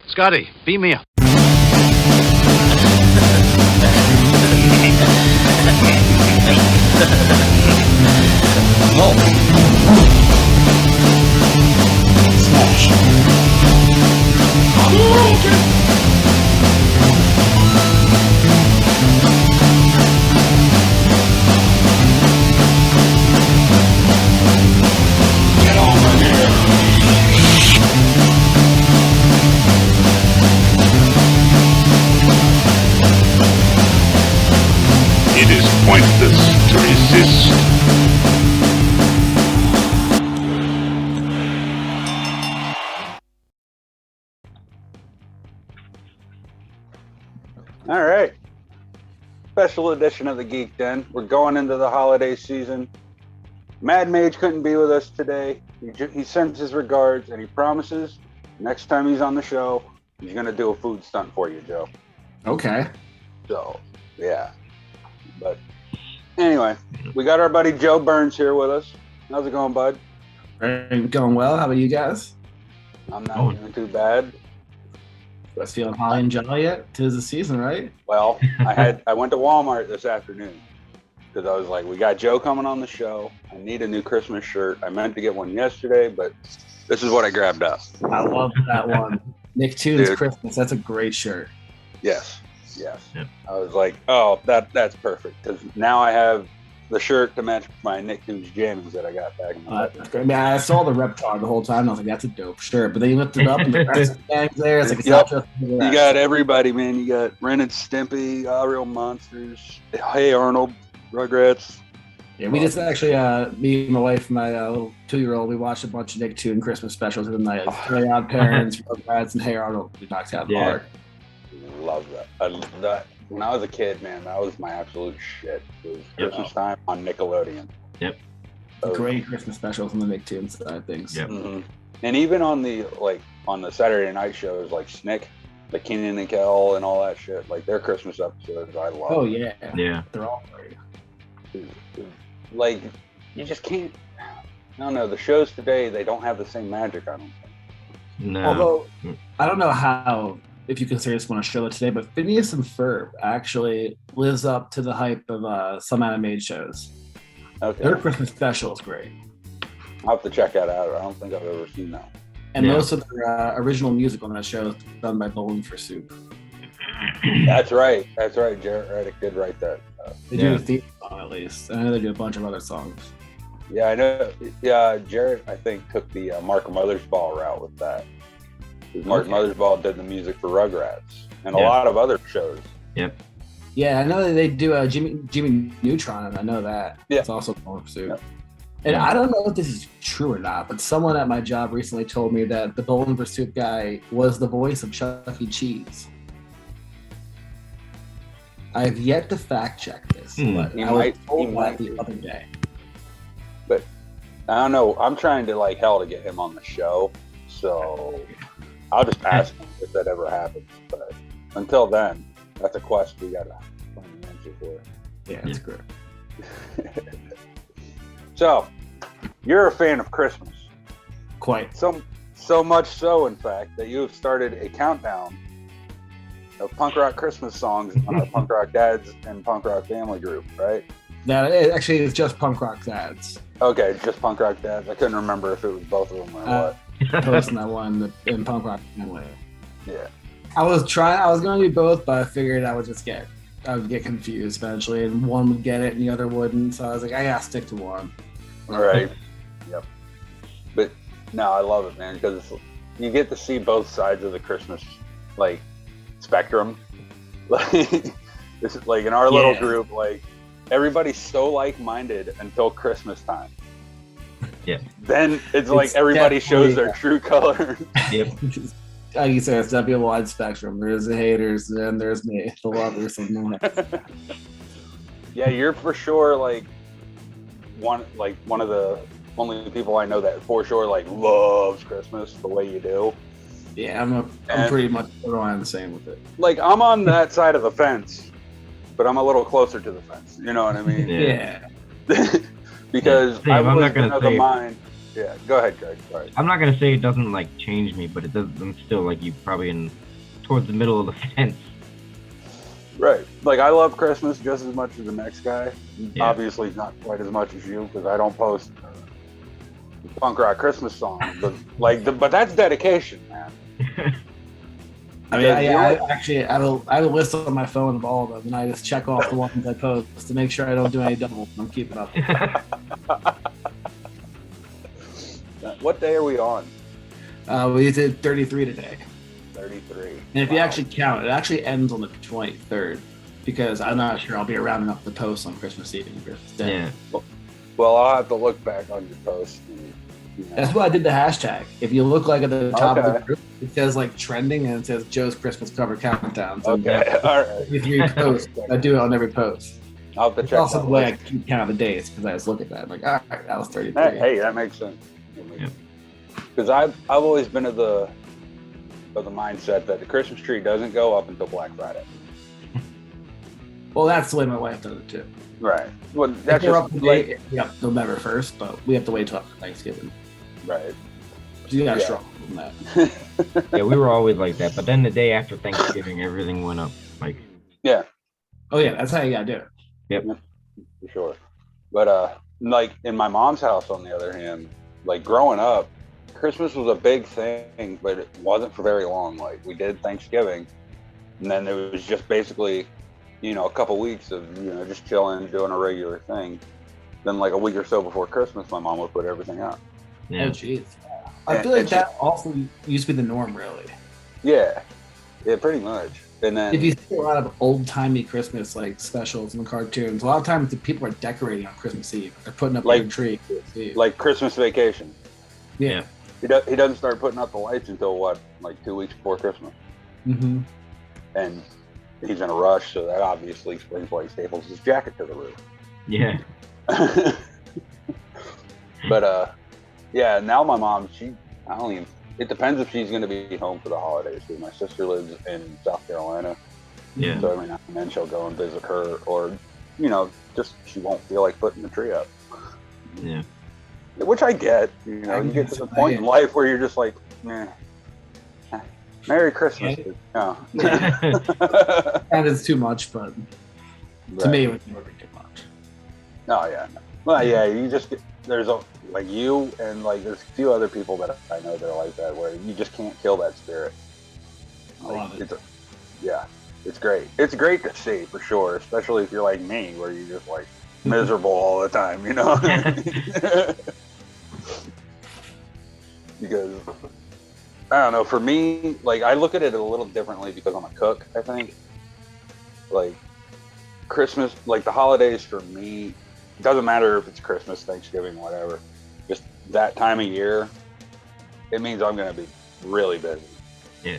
Scotty, beam me up. It is pointless to resist. All right. Special edition of the Geek Den. We're going into the holiday season. Mad Mage couldn't be with us today. He sends his regards and he promises next time he's on the show, he's going to do a food stunt for you, Joe. Okay. So, yeah. But anyway, we got our buddy Joe Burns here with us. How's it going, bud? Going well. How about you guys? I'm not doing too bad. You guys feeling high and jolly yet? 'Tis the season, right? Well, I went to Walmart this afternoon because I was like, we got Joe coming on the show. I need a new Christmas shirt. I meant to get one yesterday, but this is what I grabbed up. I love that one. Nicktoons Dude. Christmas. That's a great shirt. Yes. Yep. I was like, oh, that's perfect because now I have the shirt to match my Nicktoons jammies that I got back in the day. That's great. I mean, I saw the rep card the whole time. And I was like, that's a dope shirt. But then you lift it up and the rest of the gang's there. It's like, it's Yep. not just the You rest. got everybody, man. You got Ren and Stimpy, Real Monsters, Hey Arnold, Rugrats. Yeah, we just actually, me and my wife, my little 2-year-old, we watched a bunch of Nicktoon Christmas specials in the night. Three Odd Parents, Rugrats, and Hey Arnold. We knocked out the park. Love that. I love that. When I was a kid, man, that was my absolute shit. It was Christmas time on Nickelodeon. Yep. So, Great Christmas specials on the Nicktoon side of things. Yep. mhm. And even on the Saturday night shows like Snick, like Kenan and Kel and all that shit, like their Christmas episodes, I love. Oh, yeah. Yeah. They're all great. Like you just can't. I don't know. The shows today, they don't have the same magic. I don't think. No. Although, I don't know how, if you consider this one a show today, but Phineas and Ferb actually lives up to the hype of some animated shows. Okay, Their Christmas special is great. I'll have to check that out. I don't think I've ever seen that. And Yeah. most of their original music on that show is done by Bowling for Soup. That's right. That's right. Jarrett Reddick did write that. They do a theme song at least. I know they do a bunch of other songs. Yeah, I know. Yeah, Jarrett, I think, took the Mark Mothersbaugh route with that. 'Cause Mark Okay. Mothersbaugh did the music for Rugrats and a Yeah. lot of other shows. Yeah, I know that they do Jimmy Neutron, and I know that. Yeah. It's also Bowling for Soup. Yeah. And I don't know if this is true or not, but someone at my job recently told me that the Bowling for Soup guy was the voice of Chuck E. Cheese. I've yet to fact check this, but He I was might- told he that might the be. other day. I don't know. I'm trying to like hell to get him on the show, so I'll just ask him if that ever happens. But until then, that's a quest we gotta find an answer for. Yeah, that's great. So, you're a fan of Christmas, Quite. so much so, in fact, that you have started a countdown of punk rock Christmas songs on our Punk Rock Dads and Punk Rock Family group, right? That it actually is just punk rock dads Okay, just Punk Rock Dads. I couldn't remember if it was both of them or what. posting that one in punk rock family. Yeah. I was going to do both, but I figured I would get confused eventually, and one would get it and the other wouldn't. So I was like, I gotta stick to one. All right. Yep. But no, I love it, man, because you get to see both sides of the Christmas like spectrum. Like this is like in our little Yeah. group, like everybody's so like-minded until Christmas time. Yeah. Then it's like It's everybody shows their definitely- true color. Yep. Like you said, it's definitely a wide spectrum. There's the haters, and there's me, the lovers. And Yeah, you're for sure like one of the only people I know that for sure like loves Christmas the way you do. yeah, I'm pretty much around the same with it. Like I'm on that side of the fence, but I'm a little closer to the fence. You know what I mean? Yeah. Yeah. Because Yeah. I Dave, I'm was not gonna of the say- mind. Yeah, go ahead, Greg. Sorry. I'm not gonna say it doesn't like change me, but it does. I'm still like you, probably in towards the middle of the fence. Right. Like, I love Christmas just as much as the next guy. Yeah. Obviously, not quite as much as you, because I don't post punk rock Christmas songs. But, but that's dedication, man. I mean, I actually I have a list on my phone of all of them, and I just check off the ones I post to make sure I don't do any doubles. I'm keeping up. What day are we on? We did 33 today. 33. And if you actually count, it actually ends on the 23rd because I'm not sure I'll be around enough to post on Christmas Eve and Christmas Day. Yeah. Well, I'll have to look back on your post. And, That's why I did the hashtag. If you look like at the top of the Okay. group, it says like trending and it says Joe's Christmas cover countdowns. And Okay, all right. 33 posts. I do it on every post. I'll have to It's check also that the way I list. keep count of the days because I just look at that. I'm like, all right, that was 33. Hey, that makes sense. Because I've always been of the mindset that the Christmas tree doesn't go up until Black Friday. Well, that's the way my wife does it too. Right. Well, that's If we're up just to like date, yeah, November 1st, but we have to wait till after Thanksgiving. right. You got Yeah. strong from that. Yeah, we were always like that. But then the day after Thanksgiving, everything went up. Like, Yeah, Oh yeah, that's how you gotta do it. for sure. But like in my mom's house, on the other hand, like growing up, Christmas was a big thing, but it wasn't for very long. Like we did Thanksgiving, and then it was just basically, a couple weeks of just chilling, doing a regular thing. Then like a week or so before Christmas, my mom would put everything out. yeah. Oh jeez. I feel like And that also used to be the norm, really. Yeah, pretty much. And then If you see a lot of old timey Christmas like specials and cartoons, a lot of times the people are decorating on Christmas Eve. They're putting up Like- their tree. Christmas Eve. like Christmas Vacation, yeah. he doesn't start putting up the lights until what, like 2 weeks before Christmas. Mm-hmm. And he's in a rush, so that obviously explains why he staples his jacket to the roof. Yeah. But yeah, now my mom, it depends if she's going to be home for the holidays. Because my sister lives in South Carolina, Yeah. so every now and then she'll go and visit her, or just she won't feel like putting the tree up, Yeah. which I get. I You can get get to the some point in idea. life where you're just like, nah. Merry Christmas. Yeah. No. That is too much, but to Right. me it would never be too much. Oh yeah. Well, yeah. You just get, like you and like there's a few other people that I know that are like that, where you just can't kill that spirit. I love it. It's great. It's great to see for sure, especially if you're like me, where you're just like miserable all the time, Because I don't know. For me, like I look at it a little differently because I'm a cook. I think like Christmas, like the holidays for me, it doesn't matter if it's Christmas, Thanksgiving, whatever. Just that time of year, it means I'm going to be really busy. Yeah.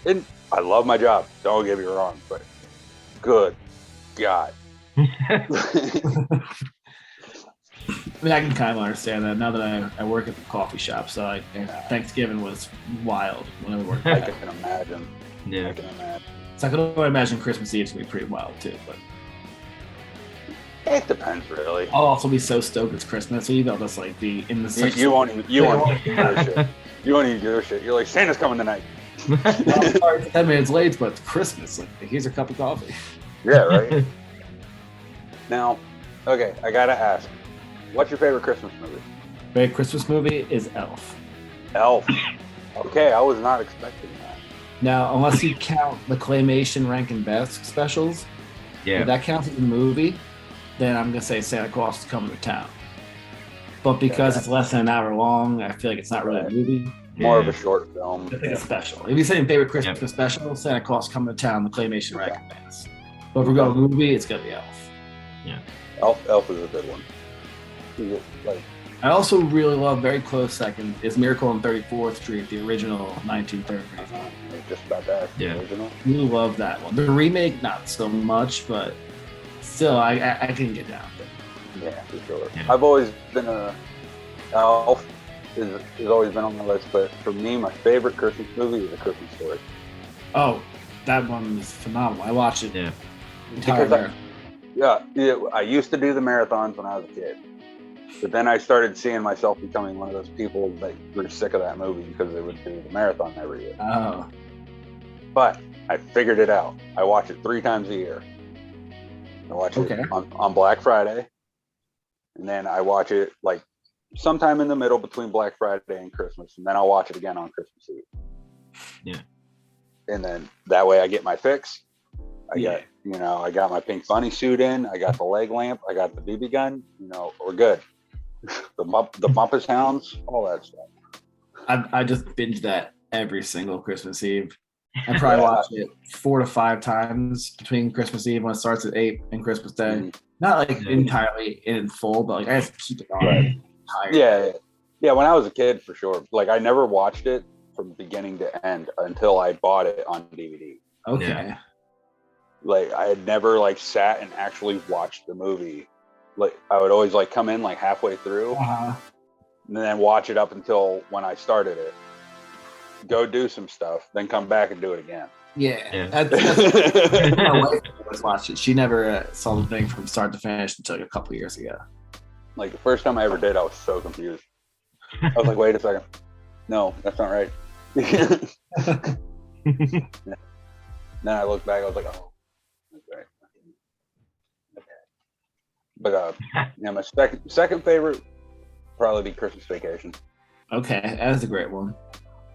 And I love my job. Don't get me wrong, but good God. I mean, I can kind of understand that now that I work at the coffee shop. So Thanksgiving was wild when I worked. I there. can imagine. I Yeah. can imagine. So I can only imagine Christmas Eve's gonna be pretty wild too. But It depends, really. I'll also be so stoked it's Christmas Eve. I'll just like be in the You won't even give a shit. You won't even give a shit. You're like, Santa's coming tonight. I'm sorry, it's 10 minutes late, but it's Christmas. Like, here's a cup of coffee. Yeah, right. Now, okay, I gotta ask, what's your favorite Christmas movie? Favorite Christmas movie is Elf. Elf. Okay, I was not expecting that. Now, unless you count the claymation Rankin Bass specials, Yeah. if that counts as a movie, then I'm gonna say Santa Claus is Coming to Town. But because it's less than an hour long, I feel like it's not really a movie. More of Yeah. a short film. It's like a special. If you're saying favorite Christmas special, Santa Claus Coming to Town, the claymation Rankin Bass. But if we're going movie, it's gonna be Elf. Elf is a good one. You get, like, I also really love, very close second, is Miracle on 34th Street, the original 1930s. I was just about that. Yeah. Original. Really love that one. The remake, not so much, but still, I can get down with it. Yeah, for sure. Yeah. I've always been Elf has always been on my list, but for me, my favorite Christmas movie is A Christmas Story. Oh, that one is phenomenal. I watched it Yeah. entire Because I used to do the marathons when I was a kid. But then I started seeing myself becoming one of those people that were sick of that movie because they would do the marathon every year. Oh, But I figured it out. I watch it 3 times a year. I watch Okay. it on Black Friday, and then I watch it like sometime in the middle between Black Friday and Christmas, and then I'll watch it again on Christmas Eve. Yeah. And then that way I get my fix. Yeah. I got my pink bunny suit in. I got the leg lamp. I got the BB gun. We're good. the Bumpus Hounds, all that stuff. I just binge that every single Christmas Eve. I probably watch it 4 to 5 times between Christmas Eve when it starts at 8 and Christmas Day. Mhm. Not like entirely in full, but like I have to keep it on. Right. Tired. Yeah. When I was a kid, for sure. Like I never watched it from beginning to end until I bought it on DVD. Okay. Yeah. Like I had never like sat and actually watched the movie. Like I would always like come in like halfway through Uh-huh. and then watch it up until when I started it. Go do some stuff, then come back and do it again. Yeah. Yeah. That's my wife always watched it. She never saw the thing from start to finish until like a couple years ago. Like the first time I ever did, I was so confused. I was like, wait a second. No, that's not right. Then I looked back, I was like, oh, that's right. Okay. But my second favorite probably be Christmas Vacation. Okay, that's a great one.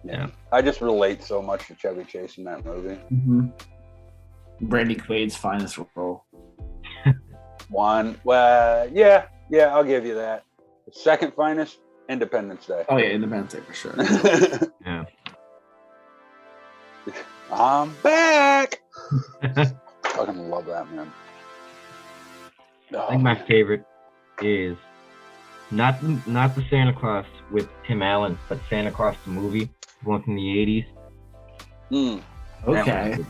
Yeah. I just relate so much to Chevy Chase in that movie. Mm-hmm. Brandy Quaid's finest role. Yeah, I'll give you that. The second finest, Independence Day. Oh yeah, Independence Day for sure. Yeah. I'm back. Fucking love that, man. I think my favorite is not the Santa Claus with Tim Allen, but Santa Claus the movie, one from the 80s. Mm. That was a Okay. good one.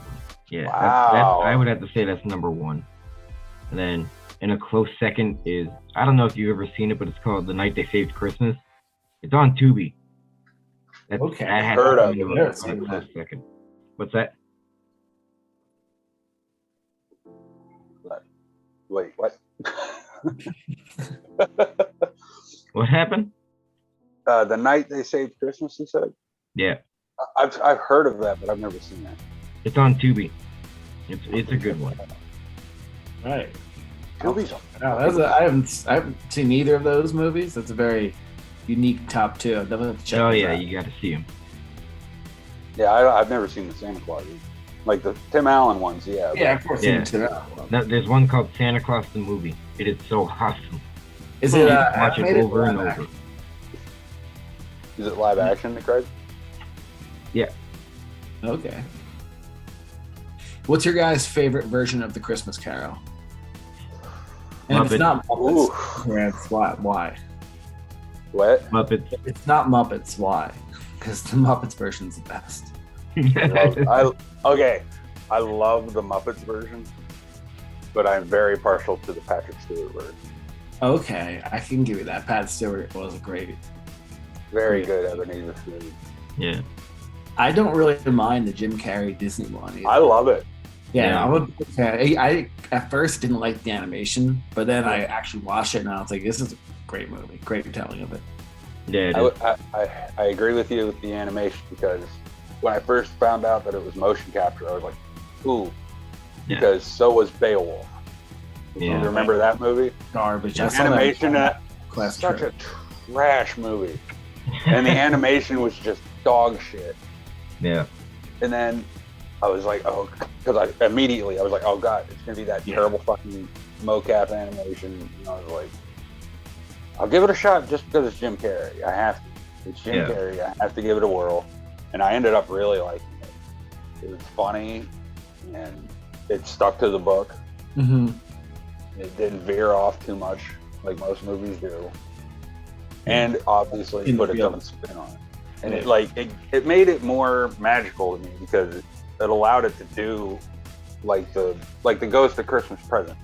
Yeah, Wow. I would have to say that's number 1. And then in a close second is, I don't know if you've ever seen it, but it's called The Night They Saved Christmas. It's on Tubi. Okay. That has Heard to of be it. on Never a seen close second. What's that? Wait, what? What happened? The Night They Saved Christmas, you said? Yeah, I've heard of that, but I've never seen that. it's on Tubi. It's a good one. Right. Tubi's I haven't seen either of those movies. That's a very unique top 2. I'd definitely have to check Oh those yeah, out. you got to see him. Yeah, I've never seen the Santa Claus. Like the Tim Allen ones, yeah. Yeah, of course. Yeah. Yeah. No, there's one called Santa Claus the movie. It is so awesome. Is You it can watch it animated over or and live over. action? Is it live action, Craig? Okay. What's your guys' favorite version of the Christmas Carol? And if it's Muppet. not Ooh. Muppets, Grant, why? What? Muppets. If it's not Muppets, why? Because the Muppets version's the best. I love the Muppets version, but I'm very partial to the Patrick Stewart version. Okay, I can give you that. Pat Stewart was great. Very Yeah. good Ebenezer Scrooge. Yeah. I don't really mind the Jim Carrey Disney one either. I love it. Yeah, Yeah. I would. Okay, I at first didn't like the animation, but then I actually watched it and I was like, "This is a great movie, great telling of it." Yeah. It I, is. would- I agree with you with the animation because when I first found out that it was motion capture, I was like, ooh, Yeah. because so was Beowulf. Yeah. You remember that movie? Garbage. I The saw that animation, class such trip. a trash movie. And the animation was just dog shit. Yeah. And then I was like, oh, because I was like, oh god, it's gonna be that Yeah. terrible fucking mocap animation. And I was like, I'll give it a shot just because it's Jim Carrey. I have to. It's Jim Yeah. Carrey. I have to give it a whirl. And I ended up really liking it. It was funny, and it stuck to the book. Mm-hmm. It didn't veer off too much like most movies do. And obviously In the put its field. own spin on it. And it made it more magical to me because it allowed it to do like the Ghost of Christmas Present.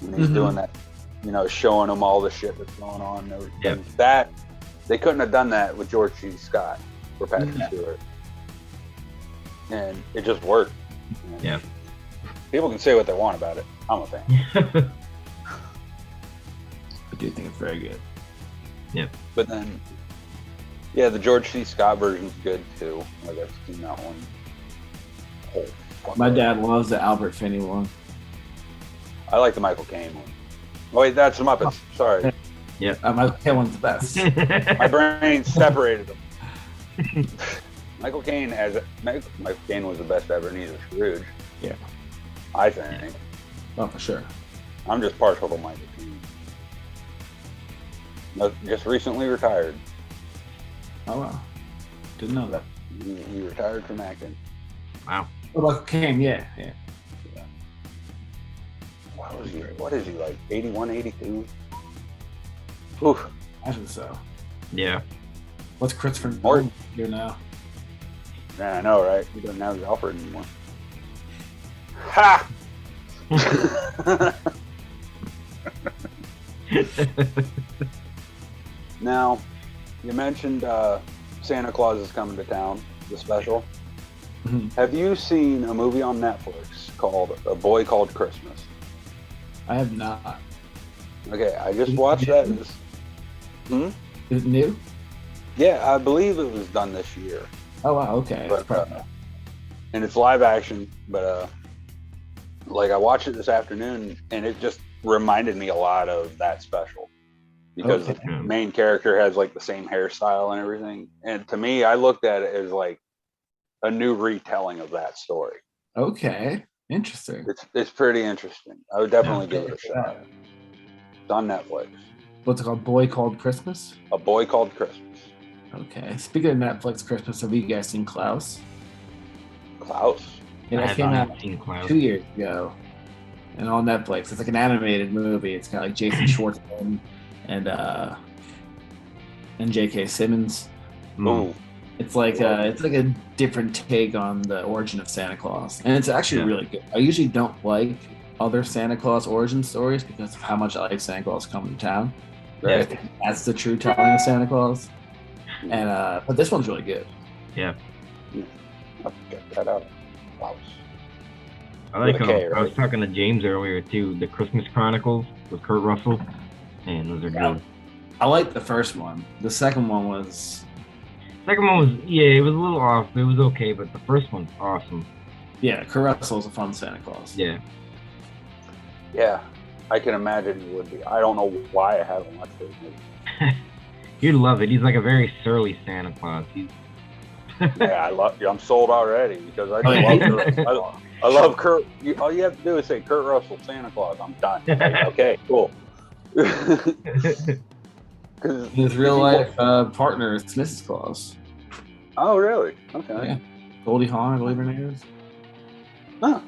When he's Mhm. doing that, showing them all the shit that's going on and everything. Yep. That they couldn't have done that with George C. Scott or Patrick Yeah. Stewart. And it just worked. And Yeah. People can say what they want about it. I'm a fan. I do think it's very good. But then, yeah, the George C. Scott version's good too. Like I've seen that one. Oh, fuck My yeah. dad loves the Albert Finney one. I like the Michael Caine one. Oh wait, that's the Muppets. Sorry, Michael Caine one's the best. my brain separated them. Michael Caine Michael Caine was the best Ebenezer Scrooge. Yeah. I think. Oh, for sure. I'm just partial to Michael Caine. Just recently retired. Oh, wow. Didn't know that. He retired from acting. Wow. Oh, Michael Caine, yeah. What is he like? 81, 82? Oof. I think so. Yeah. What's Christopher Or- Nolan do now? Yeah, I know, right? He doesn't have the Alfred anymore. Ha! Now, you mentioned Santa Claus is Coming to Town, the special. Mhm. Have you seen a movie on Netflix called A Boy Called Christmas? I have not. Okay, I just watched that. Is it new? Yeah, I believe it was done this year. Oh, wow. Okay. That's But, probably- and it's live action, but like I watched it this afternoon and it just reminded me a lot of that special because Okay. the main character has like the same hairstyle and everything. And to me, I looked at it as like a new retelling of that story. Okay. Interesting. It's pretty interesting. I would definitely give it a shot. It's on Netflix. What's it called? Boy Called Christmas? A Boy Called Christmas. Okay. Speaking of Netflix Christmas, have you guys seen Klaus? Klaus. Yeah, I that have came not out seen Klaus. 2 years ago. And on Netflix. It's like an animated movie. It's got like Jason Schwartzman and J.K. Simmons. Ooh. It's like a different take on the origin of Santa Claus, and it's actually Yeah. really good. I usually don't like other Santa Claus origin stories because of how much I like Santa Claus Coming to Town. I Right. think that's the true telling of Santa Claus. And but this one's really good. Yeah. I'll check that out. Klaus. I like With a K, I was right? talking to James earlier too, the Christmas Chronicles with Kurt Russell. And those are Yeah. good. I like the first one. The second one was Second one was it was a little off, but it was okay, but the first one's awesome. Kurt Russell's a fun Santa Claus. Yeah. Yeah, I can imagine he would be. I don't know why I haven't watched those movies. You'd love it. He's like a very surly Santa Claus. He's Yeah, I'm sold already because I Oh, yeah. love Kurt. I love Kurt. All you have to do is say Kurt Russell, Santa Claus. I'm done. Okay, cool. 'Cause His real life partner is Mrs. Claus. Oh, really? Okay. Yeah. Goldie Hawn, I believe her name is. Huh.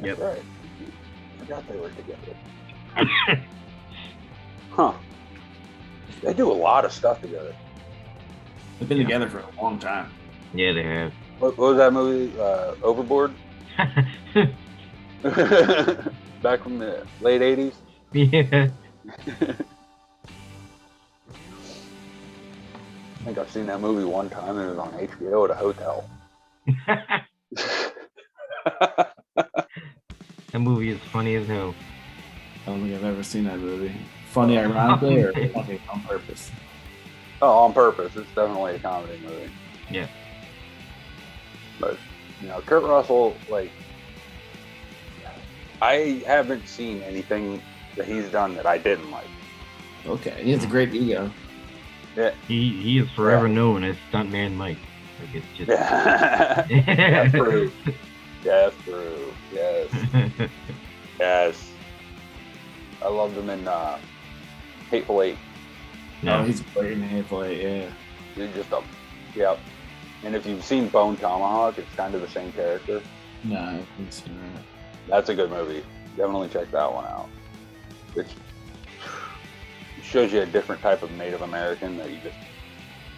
Yep. That's right. I forgot they were together. Huh. They do a lot of stuff together. They've been together for a long time. Yeah, they have. What was that movie? Overboard? Back from the late 80s? Yeah. I think I've seen that movie one time and it was on HBO at a hotel. That movie is funny as hell. I don't think I've ever seen that movie. Funny ironically or funny on purpose? Oh, on purpose. It's definitely a comedy movie. Yeah. But, you know, Kurt Russell, like, I haven't seen anything that he's done that I didn't like. Okay, he has a great ego. He is forever known as Stuntman Mike. Like it's just That's true. Yes, true. Yes. Yes. I loved him in Hateful Eight. No. Oh, he's great in Hateful Eight, yeah. He's just yeah. And if you've seen Bone Tomahawk, it's kind of the same character. No, I haven't seen that. That's a good movie. Definitely check that one out. It shows you a different type of Native American that you just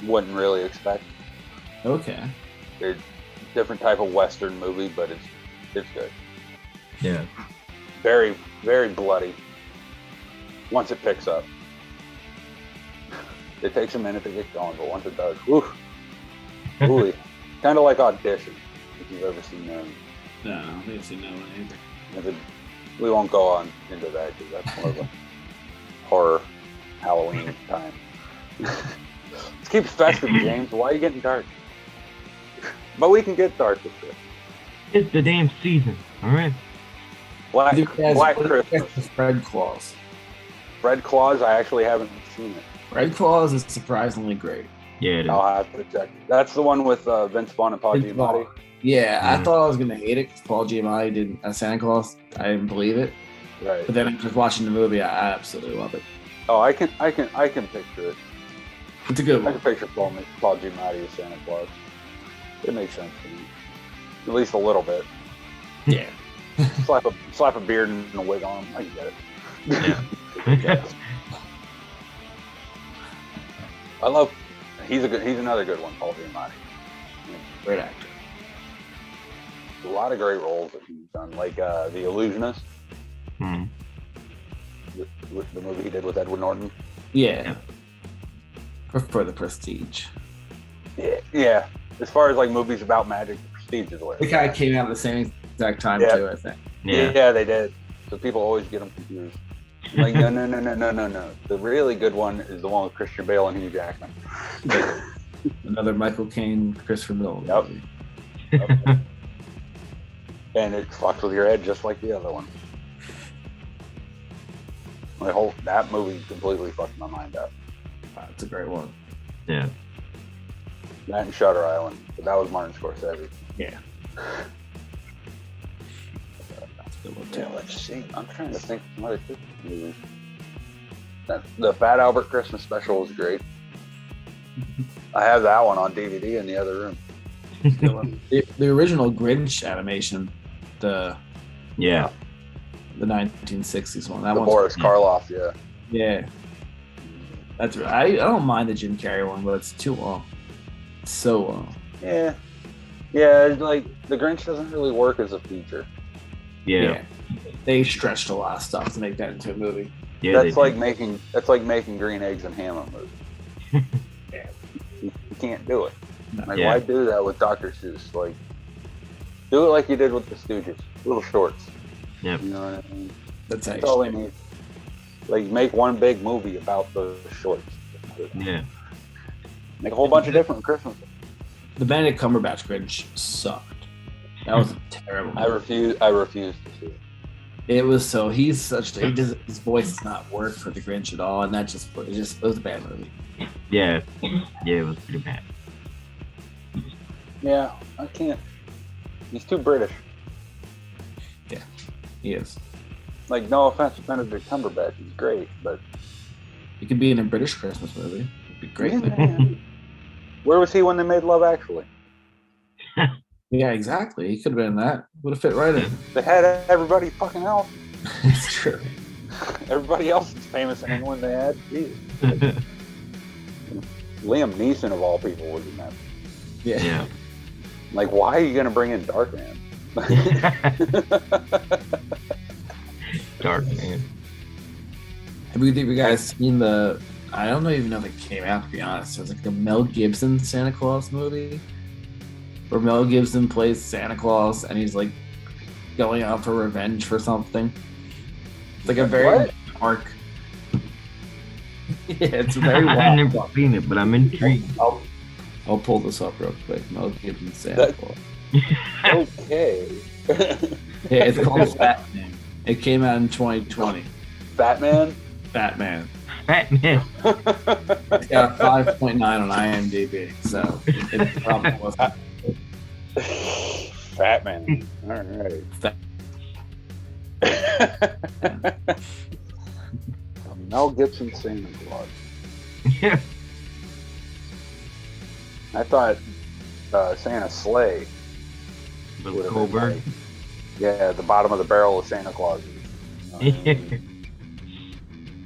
wouldn't really expect. Okay. It's a different type of Western movie, but it's good. Yeah. Very, very bloody. Once it picks up. It takes a minute to get going, but once it does, whew. Ooh, kind of like Audition, if you've ever seen them. No, I don't think I've seen that one either. We won't go on into that because that's more of a horror Halloween time. Let's keep it festive, James. Why are you getting dark? But we can get dark with this. It's the damn season, all right? Black What do you guys Christmas. with Fred Claus? Red Claws, I actually haven't seen it. Red Claus is surprisingly great. Yeah, it is. I'll have to check. That's the one with Vince Vaughn and Paul Vince Giamatti. Vaughn. Yeah, I Mhm. thought I was gonna hate it because Paul Giamatti did as Santa Claus. I didn't believe it, Right. but then just watching the movie, I absolutely love it. Oh, I can picture it. It's a good I one. can picture Paul Giamatti as Santa Claus. It makes sense to me. At least a little bit. Yeah, Slap a beard and a wig on him. I can get it. Yeah. I love. He's another good one, Paul Giamatti. great actor. A lot of great roles that he's done, like The Illusionist, Hmm. with the movie he did with Edward Norton. Yeah, prefer The Prestige. Yeah. As far as like movies about magic, The Prestige is the way. The guy came out at the same exact time Yeah. too, I think. Yeah. Yeah, they did. So people always get them confused. Like, no. The really good one is the one with Christian Bale and Hugh Jackman. Another Michael Caine, Christopher Nolan Yep. movie. And it fucks with your head just like the other one. That movie completely fucked my mind up. It's a great one. Yeah. That and Shutter Island, but that was Martin Scorsese. Yeah. That's a good one too. Yeah, let's see. I'm trying to think of some other Christmas movies. The Fat Albert Christmas special was great. I have that one on DVD in the other room. The original Grinch animation, the Yeah. 1960s one. That The one's Boris Karloff, yeah. yeah. That's right. I don't mind the Jim Carrey one, but it's too long. It's so long. Yeah. Yeah, it's like the Grinch doesn't really work as a feature. Yeah. They stretched a lot of stuff to make that into a movie. Yeah. That's like making green eggs and ham a movie. Yeah. You can't do it. Like, Yeah. why do that with Dr. Seuss? Like, do it like you did with the Stooges, little shorts. Yep. You know what I mean? That's That's all they actually need. Like, make one big movie about those shorts. Yeah. Make a whole bunch of different Christmas. the Benedict Cumberbatch Grinch sucked. That was a terrible. I refuse to see it. It was so his voice does not work for the Grinch at all, and that it was a bad movie. Yeah. Yeah, it was pretty bad. Yeah, I can't. He's too British. He is. Like, no offense to Benedict Cumberbatch, he's great, but He could be in a British Christmas movie. It'd be great. where was he when they made Love Actually? Yeah, exactly. He could have been in that. Would have fit right in. They had everybody fucking else. It's true. Everybody else is famous in England. They had Jesus. Liam Neeson of all people was in that. Yeah. Yeah. Like, why are you gonna bring in Darkman? Dark man. Have you guys seen the? I don't even know if it came out, to be honest. It was like a Mel Gibson Santa Claus movie, where Mel Gibson plays Santa Claus and he's like going out for revenge for something. It's like a very What? dark. Yeah, it's very I've wild. never seen it, but I'm intrigued. I'll pull this up real quick. Mel Gibson Santa That- Claus. Okay. Yeah, it's called Batman. It came out in 2020. Batman. Batman. Batman. It's got a 5.9 on IMDb, so it probably wasn't. Batman. All right. Mel Gibson Santa Claus. Yeah. I thought Santa Sleigh. Bill would've been Goldberg. like- yeah, the bottom of the barrel of Santa Claus.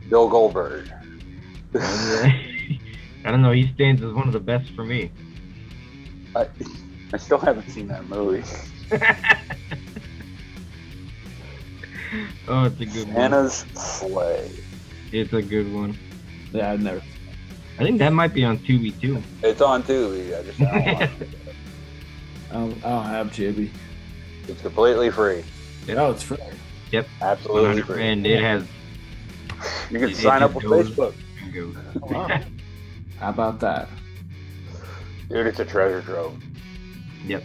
Bill Goldberg. I don't know. He stands as one of the best for me. I still haven't seen that movie. Oh, it's a good one. Santa's Sleigh. It's a good one. Yeah, I've never. I think that might be on Tubi too. It's on Tubi. I don't watch it. I don't have Tubi. It's completely free. Oh, it's free. Absolutely free. And it has You can it sign up just with goes- Facebook. goes. Oh, wow. How about that? Dude, it's a treasure trove. Yep.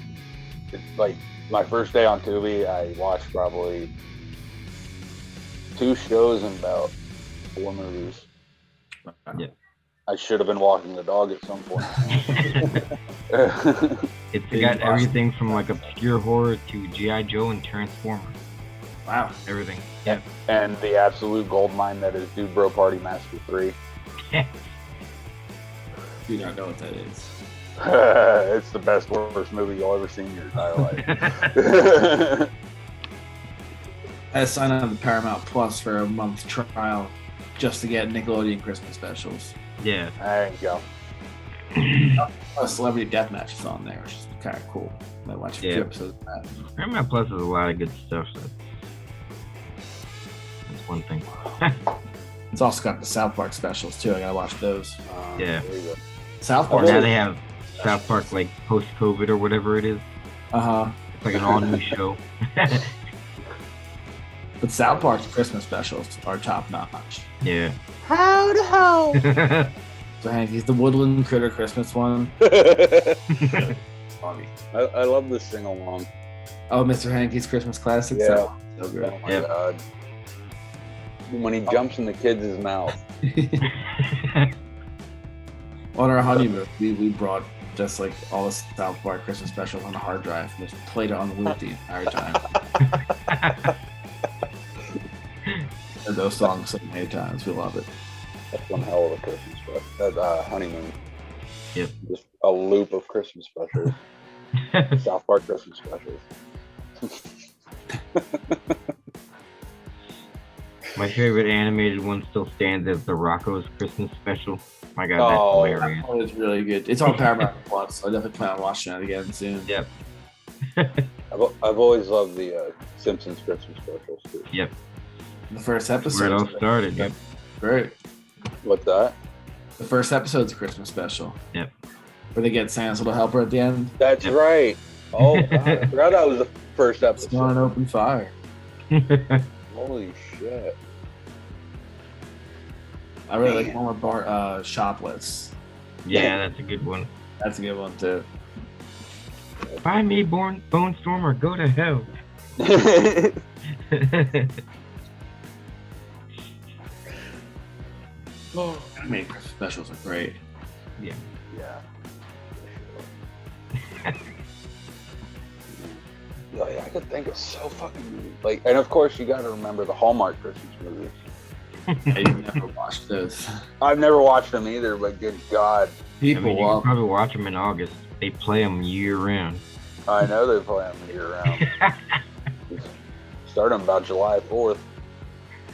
It's like my first day on Tubi, I watched probably 2 shows and about 4 movies. Yeah. I should have been walking the dog at some point. It's got everything from like obscure horror to G.I. Joe and Transformers. Wow. Everything. Yep. And the absolute goldmine that is Dude Bro Party Master 3. Do not know what that is. It's the best, worst movie you'll ever see in your entire life. I had to sign on to Paramount Plus for a month trial just to get Nickelodeon Christmas specials. Yeah. There you go. Celebrity Deathmatch is on there, which is kind of cool. I watched a few episodes of that. Paramount Plus has a lot of good stuff. So that's one thing. It's also got the South Park specials too. I gotta watch those. Yeah. There you go. South Park. Now they have South Park like post-COVID or whatever it is. It's like an all-new show. But South Park's Christmas specials are top notch. Yeah. How to how? So Hank, the Woodland Critter Christmas one. Funny. I love this sing along. Oh, Mr. Hanky's Christmas Classic. Yeah. So great. Oh my Yep. god. When he jumps in the kid's mouth. On our honeymoon, we brought just like all the South Park Christmas specials on a hard drive and just played it on loop the entire time. And those songs so many times. We love it. That's one hell of a Christmas special. That honeymoon. Yep. Just a loop of Christmas specials. South Park Christmas specials. My favorite animated one still stands as the Rocco's Christmas special. My God, that's Oh, hilarious. Oh, it's really good. It's on Paramount Plus, so I definitely plan on watching that again soon. Yep. I've always loved the Simpsons Christmas specials too. Yep. The first Where it episode. all started. Yep. Great. What's that? The first episode's a Christmas special. Yep. Where they get Santa's little helper at the end. That's Yep. right. Oh, God, I forgot that was the first It's on an episode. open fire. Holy shit. I really like one with Bart Shopless. Yeah, that's a good one. That's a good one too. Find me, Bone Stormer. Go to hell. I mean, Christmas specials are great. Yeah. Oh, yeah, I could think of so fucking like, and of course you got to remember the Hallmark Christmas movies. I never watched those. I've never watched them either, but good God, I People mean, you can love. probably watch them in August. They play them year round. I know they play them year round. Start them about July 4th.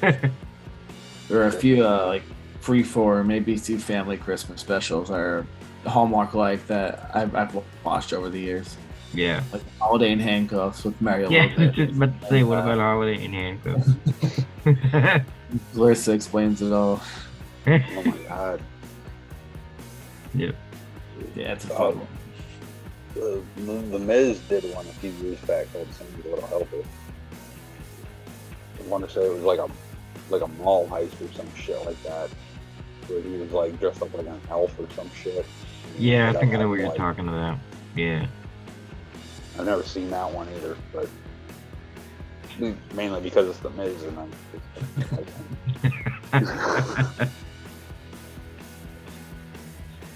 There are a few like Freeform, ABC Family Christmas specials or Hallmark like that I've watched over the years. Yeah. Like Holiday in Handcuffs with Mario Yeah, I was Lopez. just about to say, what about Holiday in Handcuffs? Larissa explains it all. Oh my God. Yep. Yeah, it's a fun one. The Miz did one a few years back called Sandy Little Helper. I want to say it was like a mall heist or some shit like that, where he was like dressed up like an elf or some shit. Yeah, I That think I know had, what you're like- talking about. Yeah. I've never seen that one either, but mainly because it's the Miz and I'm.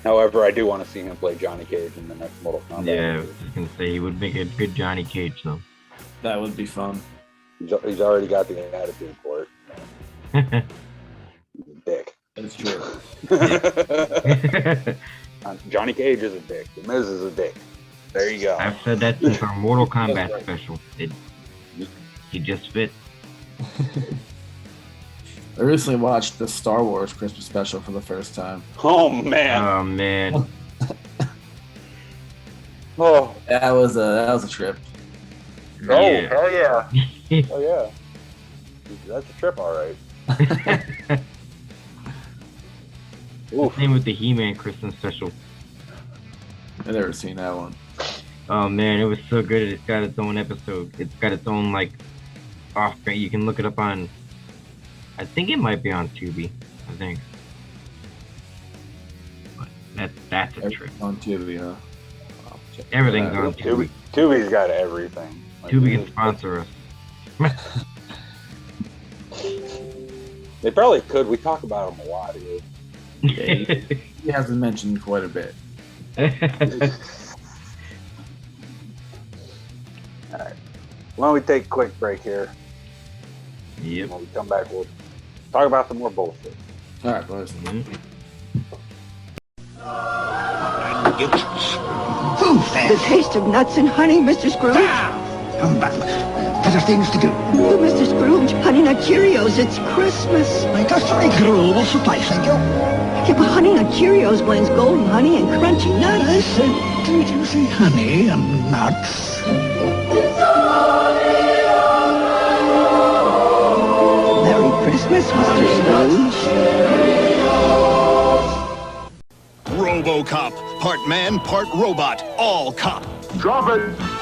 However, I do want to see him play Johnny Cage in the next Mortal Kombat. Yeah, I movie. was just gonna say he would make a good Johnny Cage though. That would be fun. He's already got the attitude for it. He's a dick. That's true. Johnny Cage is a dick. The Miz is a dick. There you go. I've said that since our Mortal Kombat special. He just fit. I recently watched the Star Wars Christmas special for the first time. Oh man. Oh man. Oh. That was a trip. Yeah. Hell yeah. Oh yeah. That's a trip, all right. Oof. Same with the He-Man Christmas special. I've never seen that one. Oh man, it was so good. It's got its own episode. It's got its own like off. You can look it up on. I think it might be on Tubi. I think. That's a trip. On Tubi, huh? I'll check Everything's that out. on Tubi. Tubi's got everything. Like, Tubi can sponsor us. They probably could. We talk about them a lot here. Yeah, he has been mentioned quite a bit. All right. Why don't we take a quick break here? Yep. When we come back, we'll talk about some more bullshit. All right, boys. The taste of nuts and honey, Mr. Scrooge. Come back. Better things to do. Oh, Mr. Scrooge, Honey Nut Cheerios, it's Christmas. Like a three gruel will suffice, thank you. Yeah, but Honey Nut Cheerios blends golden honey and crunchy I nuts. said, did you say honey and nuts? Merry Christmas, Mr. Scrooge. RoboCop, part man, part robot, all cop. Drop it!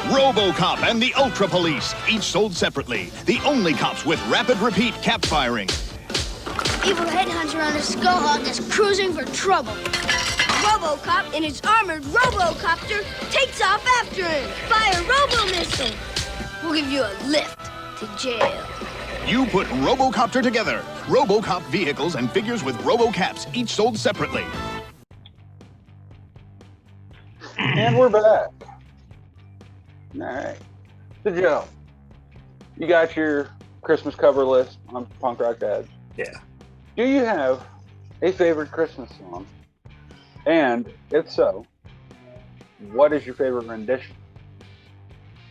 RoboCop and the Ultra Police, each sold separately. The only cops with rapid repeat cap firing. Evil headhunter on a Skullhawk is cruising for trouble. RoboCop in his armored RoboCopter takes off after him. Fire Robo-Missile. We'll give you a lift to jail. You put RoboCopter together. RoboCop vehicles and figures with RoboCaps, each sold separately. And we're back. All right. So, Joe, you got your Christmas cover list on Punk Rock Dads. Yeah. Do you have a favorite Christmas song? And if so, what is your favorite rendition?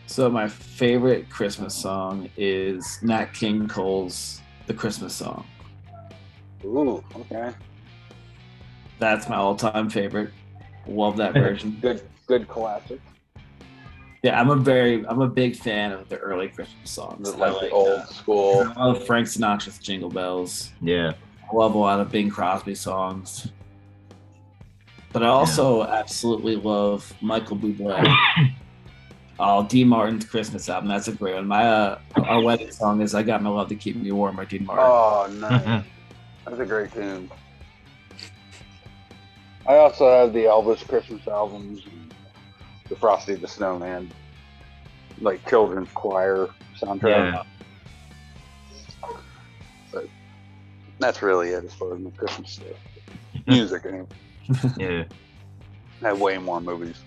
So my favorite Christmas song is Nat King Cole's "The Christmas Song." Ooh, okay. That's my all-time favorite. Love that version. Good classic. Yeah, I'm a big fan of the early Christmas songs. Like the old school. I love Frank Sinatra's Jingle Bells. Yeah. I love a lot of Bing Crosby songs. But I also absolutely love Michael Bublé. Dean Martin's Christmas album. That's a great one. My our wedding song is "I Got My Love to Keep Me Warm" by Dean Martin. Oh, nice. That's a great tune. I also have the Elvis Christmas albums, and the Frosty the Snowman, like children's choir soundtrack. Yeah. But that's really it as far as my Christmas stuff. Music, anyway. Yeah. I have way more movies.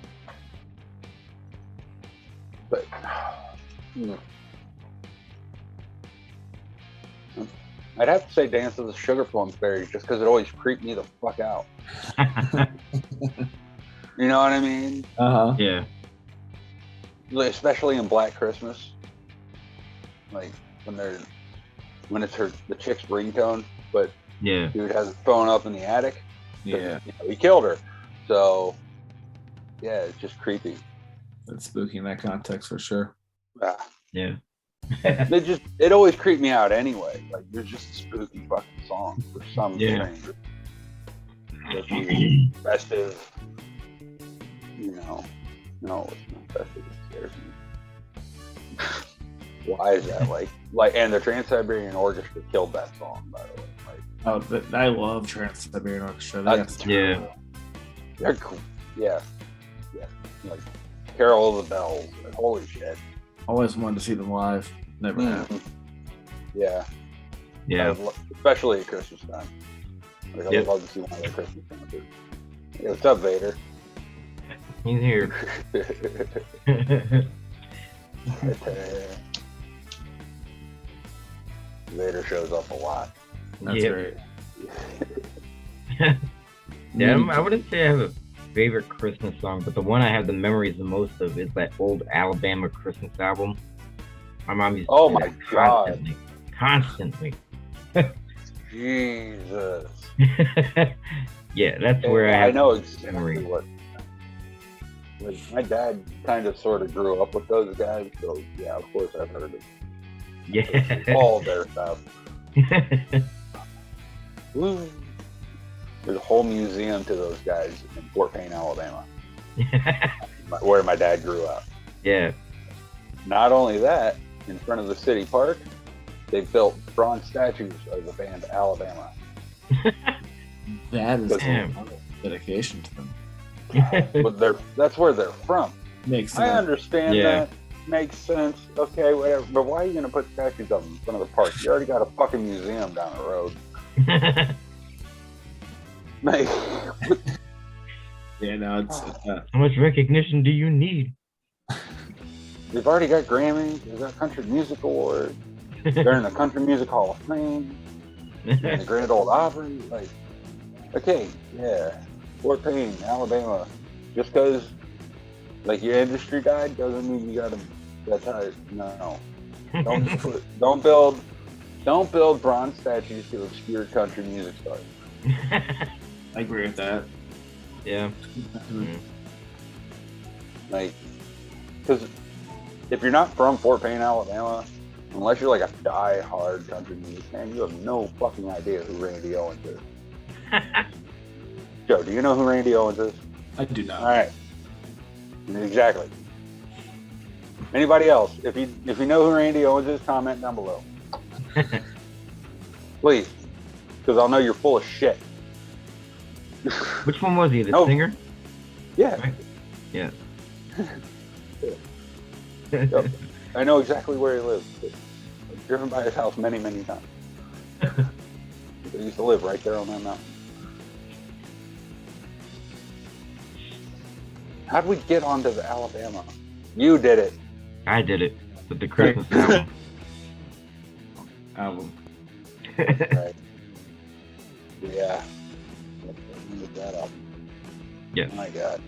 But I'd have to say Dance of the Sugar Plum Fairy just because it always creeped me the fuck out. You know what I mean? Yeah. Like, especially in Black Christmas. Like when it's the chick's ringtone, but Yeah. dude has his phone up in the attic. Yeah, You know, he killed her. So yeah, it's just creepy. that's spooky in that context for sure. Ah. Yeah. It always creeped me out anyway. Like there's just a spooky fucking song for some strange. It's usually festive. You know. No, it's not festive, it scares me. Why is that like and the Trans-Siberian Orchestra killed that song, by the way. Like, Oh, but I love Trans-Siberian Orchestra. That's Yeah. they're cool. Yeah. Like Carol of the Bells. Like, holy shit. Always wanted to see them live. Never have. Mhm. Yeah. Yeah. Especially at Christmas time. Like, I would love to see one of their Christmas concerts. Yeah, what's up, Vader? He's here. Vader shows up a lot. That's Yeah. great. Yeah, I wouldn't say I have a favorite Christmas song, but the one I have the memories the most of is that old Alabama Christmas album. My mom used to Oh play my that God. constantly. Jesus. Yeah, that's where I have know the exactly memory. what. Like, my dad kind of sort of grew up with those guys, so yeah, of course I've heard of Yeah. all their stuff. Woo. There's a whole museum to those guys in Fort Payne, Alabama, where my dad grew up. Yeah. Not only that, in front of the city park, they built bronze statues of the band Alabama. That is Damn. dedication to them. But that's where they're from. Makes sense. I understand that. Makes sense. Okay, whatever. But why are you going to put statues of them in front of the park? You already got a fucking museum down the road. Like, Yeah, no, it's How much recognition do you need? they've already got Grammys. They've got Country Music Awards. They're in the Country Music Hall of Fame. They're in the Grand Ole Opry. Like, okay, yeah. Fort Payne, Alabama. Just because, like, your industry died doesn't mean you got to. That's how. No. Don't build bronze statues to obscure country music stars. I agree with that. Yeah. Like, because if you're not from Fort Payne, Alabama, unless you're like a die-hard country music fan, you have no fucking idea who Randy Owens is. Joe, do you know who Randy Owens is? I do not. All right. Exactly. Anybody else? If you know who Randy Owens is, comment down below. Please. Because I'll know you're full of shit. Which one was he? The singer? Yeah. Right. Yeah. Yep. I know exactly where he lives. I've driven by his house many, many times. He used to live right there on that mountain. How'd we get onto the Alabama? You did it. I did it with the Christmas album. Right. Yeah. Look that up. Yes. Oh my God.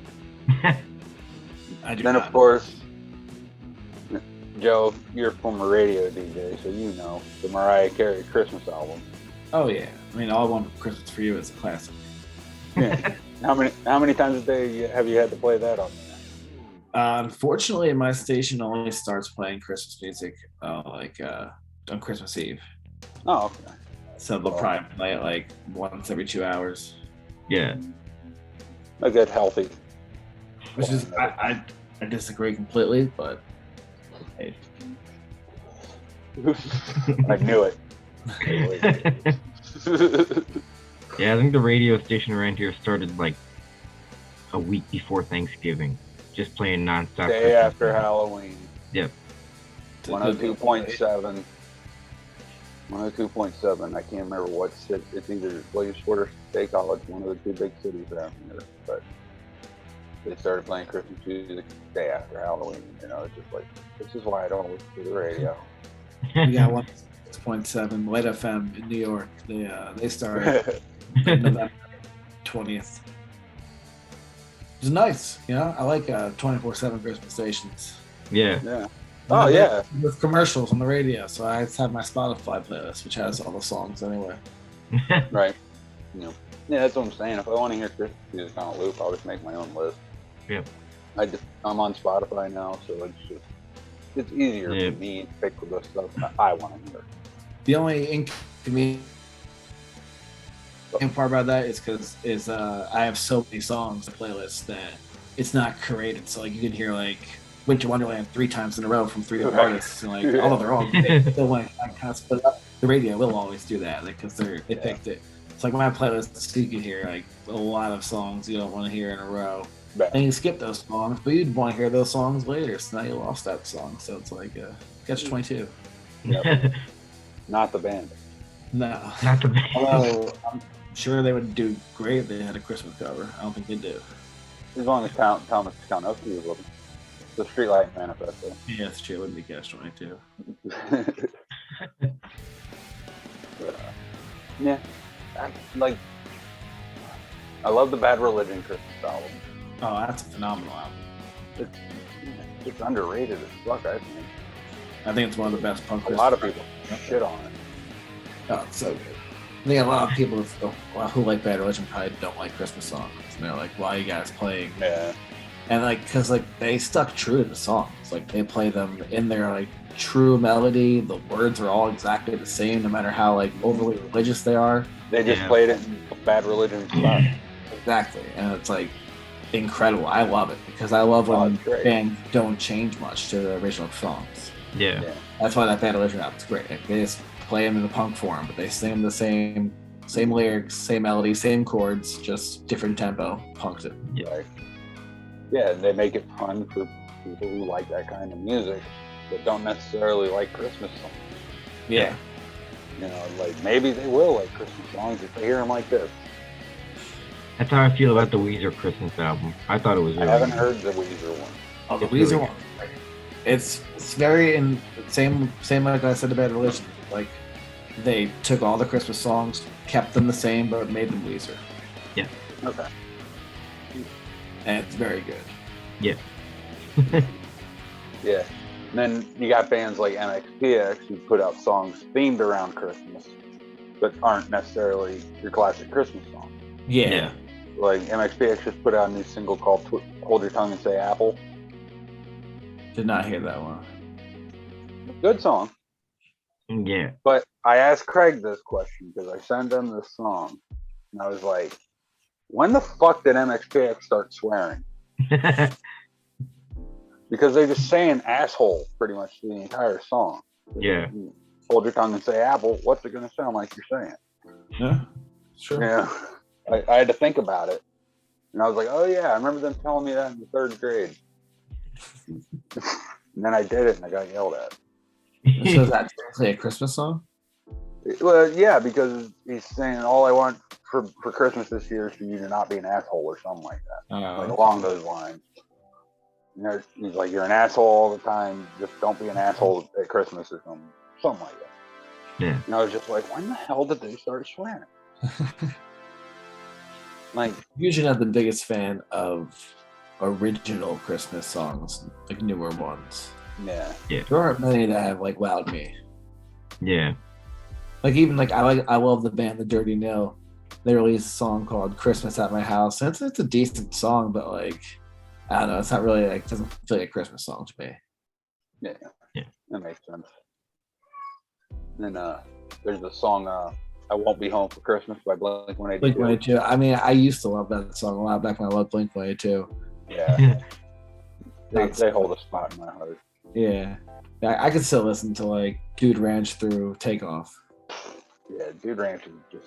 I do Then not. of course, Joe, you're a former radio DJ, so you know the Mariah Carey Christmas album. Oh yeah. I mean, All I Want for Christmas for You is a classic. Yeah. How many times a day have you had to play that on there? Unfortunately, my station only starts playing Christmas music on Christmas Eve. Oh, okay. So they'll probably play it like once every 2 hours. Yeah. I get healthy. Which is I disagree completely, but hey. I knew it. Yeah, I think the radio station around here started like a week before Thanksgiving, just playing nonstop. Day after Halloween. Yep. 102.7. 102.7. I can't remember what city. It's either Williamsport or State College, one of the two big cities around here. But they started playing Christmas music day after Halloween. You know, it's just like, this is why I don't listen to the radio. We got 106.7 Light FM in New York. They started November 20th. It's nice, you know. I like 24/7 Christmas stations. Yeah. Yeah. Oh yeah. With commercials on the radio, so I just have my Spotify playlist, which has all the songs anyway. Right. You know, yeah, that's what I'm saying. If I want to hear Christmas music on a loop, I'll just make my own list. Yep. I'm on Spotify now, so it's easier for me to pick the stuff that I want to hear. The only inconvenient part about that is I have so many songs in the playlist that it's not curated. So like you can hear like Winter Wonderland 3 times in a row from 3 different artists, and like although they're all they still want to kind of split up. The radio will always do that because they picked it. It's like my playlist, so you can hear like a lot of songs you don't want to hear in a row. Right. And you skip those songs, but you'd want to hear those songs later. So now you lost that song. So it's like catch-22. Yep. Not the band. No. Not the band. Although I'm sure they would do great if they had a Christmas cover. I don't think they do. As long as Thomas Kalinowski was with them. The Streetlight Manifesto. Yeah, that's true. It wouldn't be catch-22. Yeah. I love the Bad Religion Christmas album. Oh, that's a phenomenal album. It's underrated as fuck, I think. I think it's one of the best punk. A lot of people shit on it. Oh, it's so good. I think a lot of people who like Bad Religion probably don't like Christmas songs. And they're like, why are you guys playing? Yeah. And like, because like they stuck true to the songs. Like they play them in their like true melody. The words are all exactly the same, no matter how like overly religious they are. They just played it in Bad Religion style. Exactly, and it's like incredible. I love it because I love when bands don't change much to the original songs. Yeah. That's why that Bad Religion album is great. Like, they just play them in the punk form, but they sing them the same Same lyrics, same melody, same chords, just different tempo. Punked it. Right. Yeah, they make it fun for people who like that kind of music, but don't necessarily like Christmas songs. Yeah. You know, like maybe they will like Christmas songs if they hear them like this. That's how I feel about the Weezer Christmas album. I thought it was I really haven't good. heard the Weezer one. Oh, the It's really Weezer one. It's very in same like I said about Religion. Like they took all the Christmas songs, kept them the same, but made them Weezer, Okay. and it's very good. Yeah. And then you got bands like MXPX who put out songs themed around Christmas, but aren't necessarily your classic Christmas song. Yeah. Like MXPX just put out a new single called "Hold Your Tongue and Say Apple." Did not hear that one. Good song. Yeah. But I asked Craig this question because I sent him this song, and I was like, "When the fuck did MXPX start swearing?" Because they're just saying "asshole" pretty much the entire song. Yeah. Hold your tongue and say "apple." What's it going to sound like you're saying? Yeah. Sure. Yeah. I had to think about it, and I was like, "Oh yeah, I remember them telling me that in the 3rd grade." And then I did it, and I got yelled at. So is that technically a Christmas song? Well, yeah, because he's saying all I want for Christmas this year is for you to not be an asshole or something like that, like along those lines. You know, he's like, you're an asshole all the time. Just don't be an asshole at Christmas or something like that. Yeah. And I was just like, when the hell did they start swearing? Like, Usually not the biggest fan of original Christmas songs, like newer ones. yeah, There aren't many that have like wowed me. Yeah. Like even like I love the band The Dirty Nil. They released a song called "Christmas at My House." And it's a decent song, but like I don't know, it's not really like it doesn't feel like a Christmas song to me. yeah, Yeah. that makes sense. And then there's the song "I Won't Be Home for Christmas" by Blink-182. Blink-182. I mean, I used to love that song a lot back when I loved Blink-182. Yeah, they hold a spot in my heart. Yeah, I could still listen to like Dude Ranch through Takeoff. Yeah, Dude Ranch is just.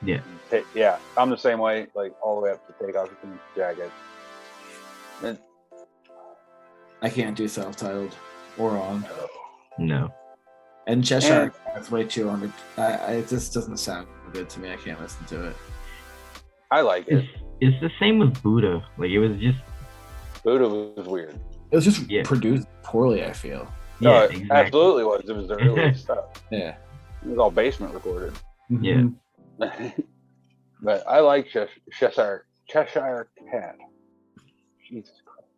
Yeah. Yeah, I'm the same way. Like all the way up to Takeoff and Jagged. And, I can't do self-titled or on. No. And Cheshire, that's way too under. It just doesn't sound good to me. I can't listen to it. I like it. It's the same with Buddha. Like it was just Buddha was weird. It was just Yeah. produced poorly, I feel. yeah, No, it exactly. absolutely was. It was the earliest stuff. Yeah. It was all basement recorded. Yeah. But I like Cheshire Cat. Jesus Christ.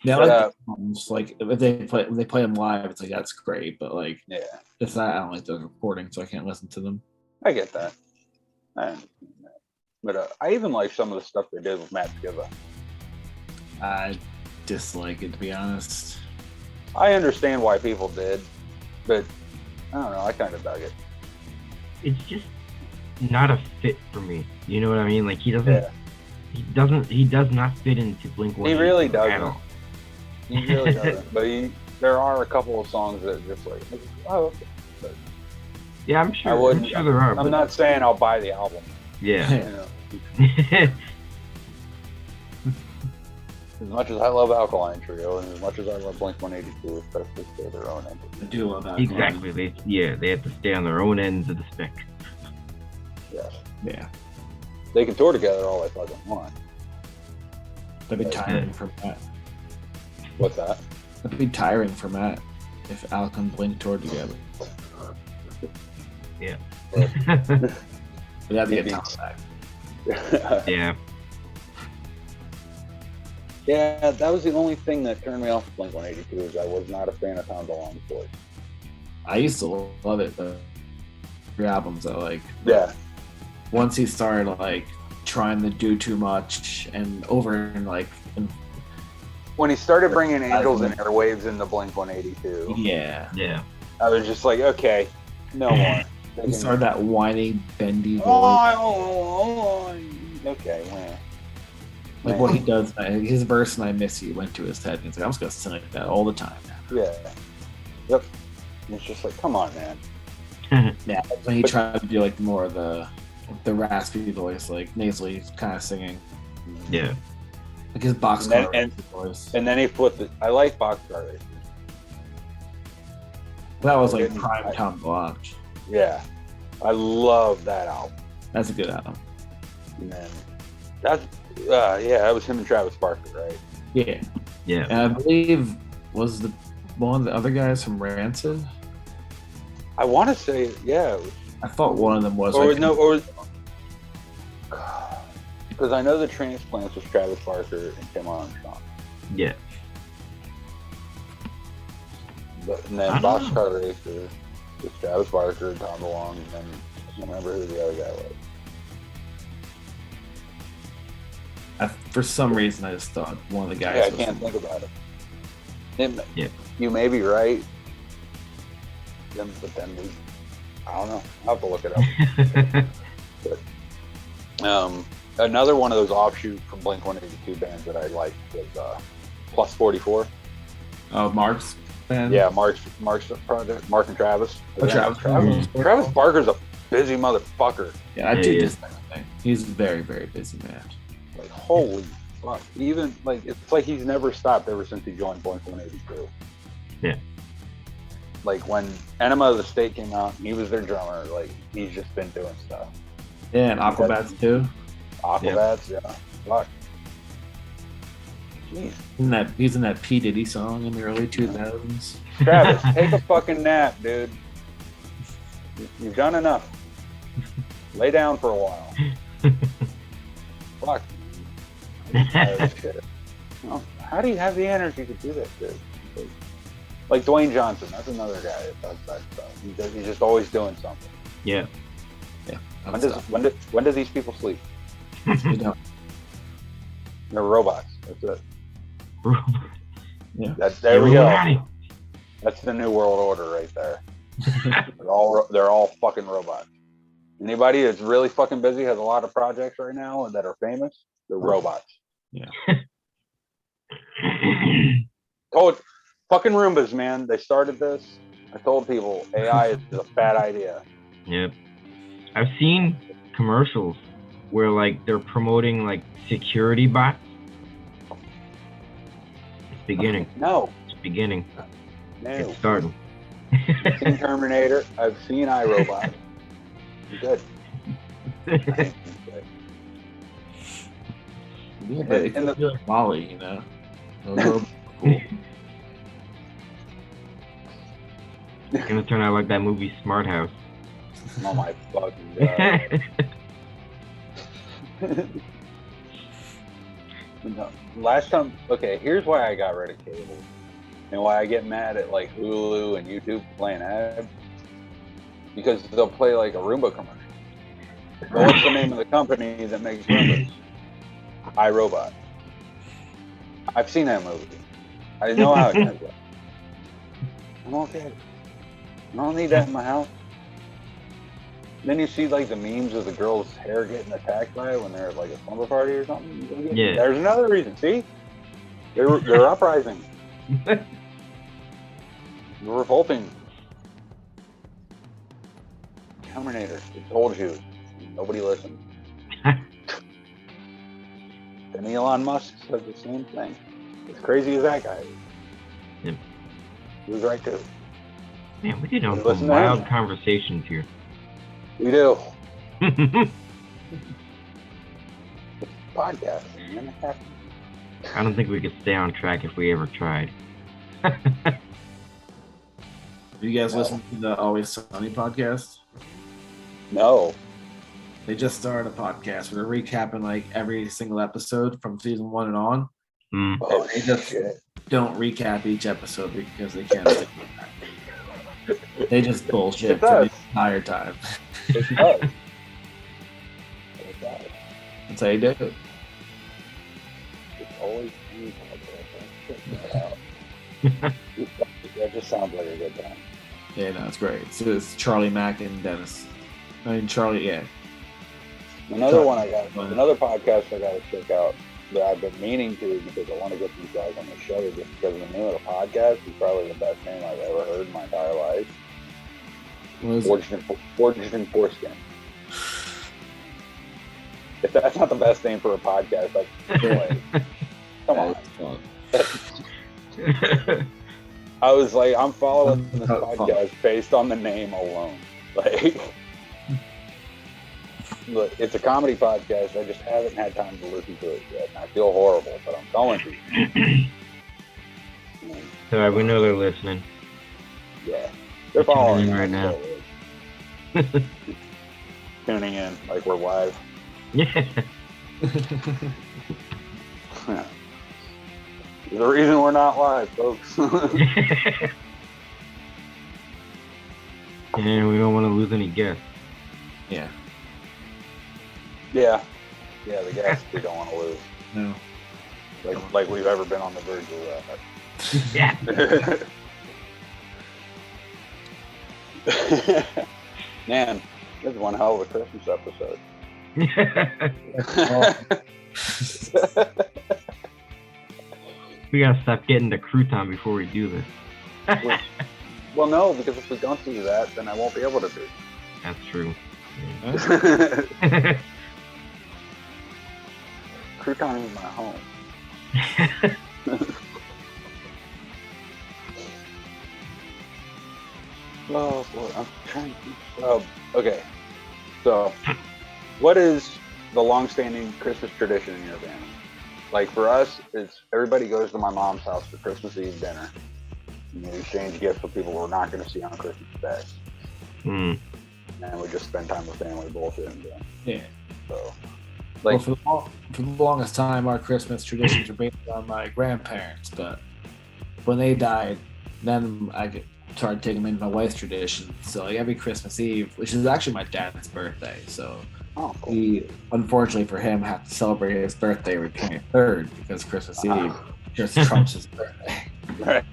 Yeah, I But, like the songs. Like if they play them live, it's like that's great. But like Yeah, it's not. I don't like those recordings, so I can't listen to them. I get that. I understand that. But I even like some of the stuff they did with Matt Skiba. I dislike it, to be honest. I understand why people did, but I don't know. I kind of dug it. It's just not a fit for me. You know what I mean? Like he doesn't. Yeah. He does not fit into Blink-182 He really at doesn't. all. He really doesn't. But there are a couple of songs that are just like, oh, okay. But Yeah, I'm sure. I wouldn't- I'm sure there are. I'm but not saying I'll buy the album. Yeah. You know, as much as I love Alkaline Trio and as much as I love Blink-182, especially for their own entity. I do love that. exactly. They have to stay on their own ends of the spectrum. Yeah. Yeah. They can tour together all they fucking want. That'd be tiring for Matt. What's that? That'd be tiring for Matt if Alec and Blink toured together. Yeah. We'd have to get Maybe. Tom back. Yeah. Yeah, that was the only thing that turned me off of Blink-182 is I was not a fan of Tom DeLonge's voice. I used to love it, but three albums I like. Yeah. Once he started like trying to do too much and over and like When he started bringing Angels and Airwaves into Blink-182, yeah, Yeah. I was just like, okay, no more. he started that whiny, bendy voice. Okay, well. Like what he does, his verse "and I Miss You" went to his head, and he's like, "I'm just gonna sing like that all the time." Yeah. Yep. And it's just like, come on, man. Yeah, when he tried to do like more of the the raspy voice, like nasally kind of singing. Yeah. Like his boxcar voice. And then he flipped it. I like Boxcar Racer. That was like prime time watch. Yeah. I love that album. That's a good album. And then that's that was him and Travis Barker, right? Yeah. Yeah. And I believe was one of the other guys from Rancid. I want to say, yeah. I thought one of them was. Because I know the Transplants was Travis Barker and Tim Armstrong. Yeah. And then Boxcar Racer was Travis Barker, Tom DeLonge, and then I don't remember who the other guy was. For some reason, I just thought one of the guys. Yeah, I can't think about it. You may be right. But then I don't know. I'll have to look it up. But, another one of those offshoot from Blink-182 bands that I liked was Plus 44. Oh, Mark's band? Yeah, Mark's project. Mark and Travis. Travis Barker's a busy motherfucker. Yeah, I do just think he's a very, very busy man. Like, holy fuck. Even, like, it's like he's never stopped ever since he joined Blink-182. Yeah. Like, when Enema of the State came out, he was their drummer. Like, he's just been doing stuff. Yeah, and Aquabats too. Aquabats, yeah. Fuck. Jeez. He's in that P. Diddy song in the early 2000s. Travis, take a fucking nap, dude. You've done enough. Lay down for a while. Fuck. How do you have the energy to do that, dude? Like Dwayne Johnson, that's another guy that does that stuff. He's just always doing something. Yeah. Yeah. When do these people sleep? They don't. They're robots. That's it. Yeah. There we go. That's the new world order right there. They're all fucking robots. Anybody that's really fucking busy has a lot of projects right now and that are famous. They're robots. Yeah. Fucking Roombas, man. They started this. I told people AI is a bad idea. Yep. I've seen commercials where like they're promoting like security bots. It's beginning. No. It's beginning. No. It's starting. I've seen Terminator. I've seen iRobot. You're good. Yeah, but it could be like Wally, you know. Cool. It's gonna turn out like that movie Smart House. Oh my fucking god. No, last time, okay, here's why I got rid of cable and why I get mad at like Hulu and YouTube playing ads. Because they'll play like a Roomba commercial. Well, what's the name of the company that makes Roombas? iRobot. I've seen that movie. I know how it does that. I'm okay. I don't need that in my house. Then you see like the memes of the girl's hair getting attacked by it when they're at like a slumber party or something. Yeah. There's another reason. See, they're uprising. They're revolting. Terminator. I told you. Nobody listened. And Elon Musk said the same thing. As crazy as that guy is. Yep. He was right too. Man, we did have Listen some to wild him. conversations here. We do. Podcast. Man. I don't think we could stay on track if we ever tried. Do you guys listen to the Always Sunny podcast? No. They just started a podcast where they're recapping like every single episode from season 1 and on. Mm. Oh, They just don't recap each episode because they can't stick with that. They just bullshit It for does. the entire time. It does. It does. That's how you do it. It's always me. Check that out. That just sounds like a good time. Yeah, no, it's great. So it's Charlie Mack and Dennis. I mean, Charlie, yeah. Another podcast I got to check out that I've been meaning to because I want to get these guys on the show just because the name of the podcast is probably the best name I've ever heard in my entire life. What is it? Forged in Foreskin. If that's not the best name for a podcast, like, come on. I was like, I'm following this podcast based on the name alone. Like, look, it's a comedy podcast. I just haven't had time to listen to it yet. And I feel horrible, but I'm going to. All right, we know they're listening. Yeah, they're following right now. Tuning in like we're live. Yeah. There's a reason we're not live, folks. And we don't want to lose any guests. Yeah. Yeah, the guests we don't want to lose. No. Like we've ever been on the verge of Yeah. that. Man, this is one hell of a Christmas episode. We gotta stop getting the crouton before we do this. Well, no, because if we don't do that, then I won't be able to do it. That's true. Crouton is my home. Oh, boy, I'm trying to think. Okay. So, what is the long-standing Christmas tradition in your family? Like, for us, it's everybody goes to my mom's house for Christmas Eve dinner. And we exchange gifts with people we're not going to see on Christmas Day. Mm. And we just spend time with family bullshitting. Yeah. So, Well, for the longest time, our Christmas traditions were based on my grandparents, but when they died, then I started taking them into my wife's tradition. So like every Christmas Eve, which is actually my dad's birthday, so cool. we, unfortunately for him, have to celebrate his birthday on the 23rd because Christmas Eve just trumps his birthday. Right.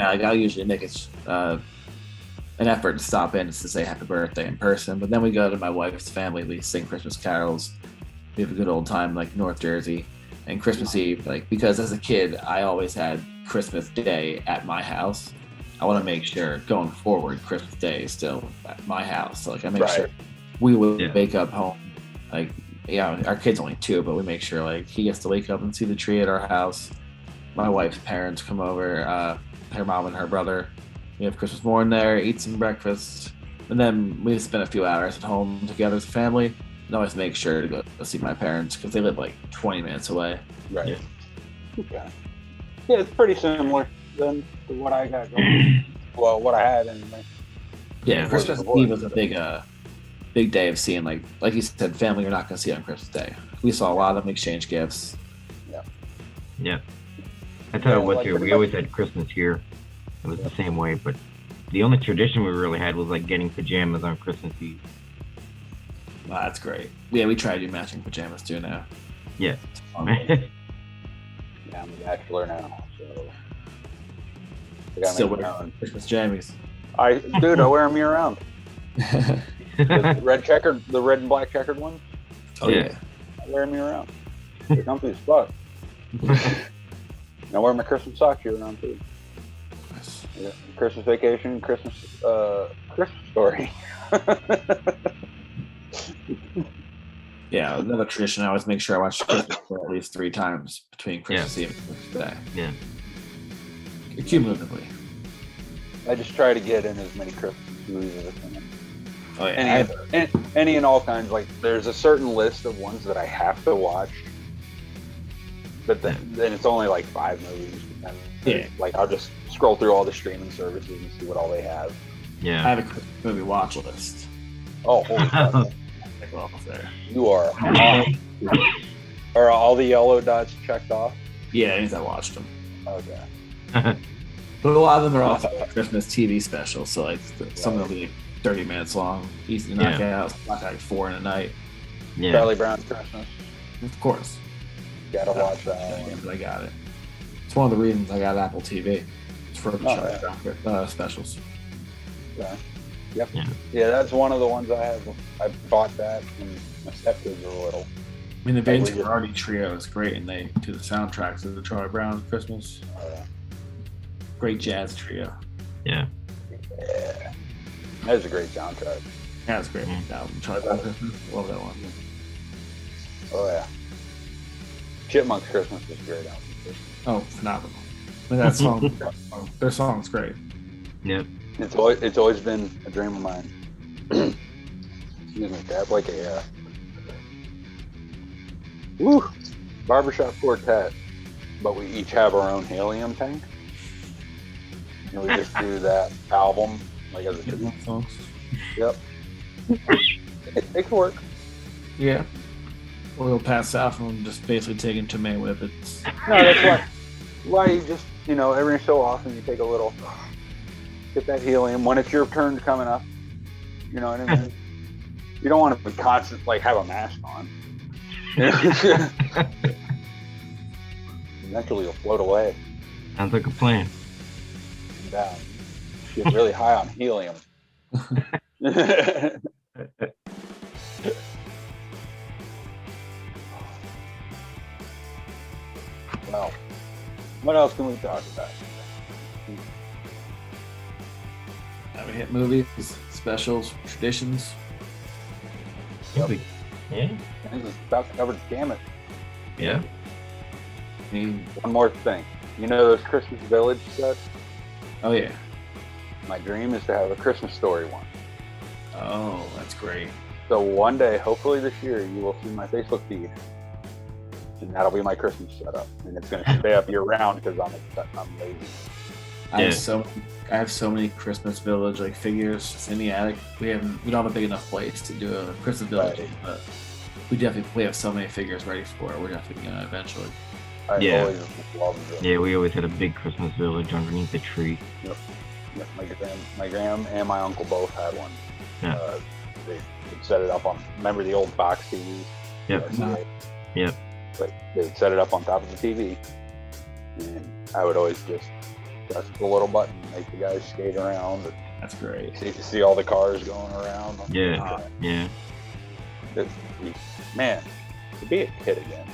I'll usually make it an effort to stop in just to say happy birthday in person, but then we go to my wife's family, we sing Christmas carols, we have a good old time like North Jersey, and Christmas Eve, like, because as a kid I always had Christmas Day at my house. I want to make sure going forward Christmas Day is still at my house, so like I make sure we would wake up home, like, yeah, our kid's only 2, but we make sure like he gets to wake up and see the tree at our house. My wife's parents come over, her mom and her brother. We have Christmas morning there, eat some breakfast, and then we spend a few hours at home together as a family. And always make sure to go see my parents because they live like 20 minutes away. Right. Yeah. Okay. Yeah, it's pretty similar than to what I got going. Well, what I had anyway. Yeah, Christmas Eve was a big day of seeing, like you said, family you're not going to see on Christmas Day. We saw a lot of them exchange gifts. Yeah. That's how it was here. We always had Christmas here. It was the same way, but the only tradition we really had was like getting pajamas on Christmas Eve. Wow, that's great. Yeah, we try to do matching pajamas too now. Yeah. Yeah, I'm a bachelor now, so I gotta Still make wear my own. Christmas jammies. I wear them year round. The red and black checkered ones. Oh yeah. I wear them year round. They're comfy as fuck. I wear my Christmas socks year round too. Yeah, Christmas Vacation, Christmas Story. Yeah, another tradition. I always make sure I watch Christmas at least 3 times between Christmas Eve and Christmas Day. Yeah. Cumulatively. I just try to get in as many Christmas movies as I can. Oh yeah. Any and all kinds. Like, there's a certain list of ones that I have to watch, but then it's only like 5 movies. And like, I'll just scroll through all the streaming services and see what all they have. Yeah. I have a Christmas movie watch list. Oh, holy fuck. Well, there. You are awesome. Are all the yellow dots checked off? Yeah, I watched them. Okay. But a lot of them are also Christmas TV specials, so like some of them will be 30 minutes long, easy to knock out. Knock out like 4 in a night. Yeah. Charlie Brown's Christmas. Of course. Gotta watch that Yeah, one. but I got it. It's one of the reasons I got Apple TV. It's for the Charlie Brown specials. Okay. Yep. Yeah. Yeah, that's one of the ones I have. I bought that when my stepkids were little. I mean, the Vince Guaraldi trio is great, and they do the soundtracks of the Charlie Brown Christmas. Great jazz trio. Yeah. That's a great soundtrack. Yeah, it's great. Album, Charlie Brown Christmas. Love that one. Oh yeah. Chipmunks Christmas was great album. Oh, phenomenal! But that song, their song's great. Yep. It's always been a dream of mine. Excuse me, to have like a barbershop quartet, but we each have our own helium tank, and we just do that album like as a tribute. Songs. Yep. It can work. Yeah. Or we'll pass out and just basically taking to May Whippets. No, that's why you just, every so often you take a little, get that helium when it's your turn coming up. You know what I mean? You don't want to be constant, like have a mask on. Eventually you'll float away. Sounds like a plan. And get really high on helium. Well, what else can we talk about? We hit movies, specials, traditions. Yep. Yeah. This is about to cover the gamut. Yeah. I mean, One more thing. You know those Christmas Village sets? oh yeah. My dream is to have a Christmas Story one. Oh, that's great. So one day, hopefully this year, you will see my Facebook feed. And that'll be my Christmas setup. And it's going to stay up year round because I'm lazy. I have so many Christmas Village like figures just in the attic. We don't have a big enough place to do a Christmas Village, Right. but we have so many figures ready for it. We're definitely gonna eventually. I Yeah. always loved it. Yeah, we always had a big Christmas village underneath the tree. Yep, my gram and my uncle both had one. Yeah. They set it up on. Remember the old box TVs? Yep. Yep. But they'd set it up on top of the TV, and I would always just press the little button, make the guys skate around, and That's great. see all the cars going around. Yeah. Yeah. Man, to be a kid again.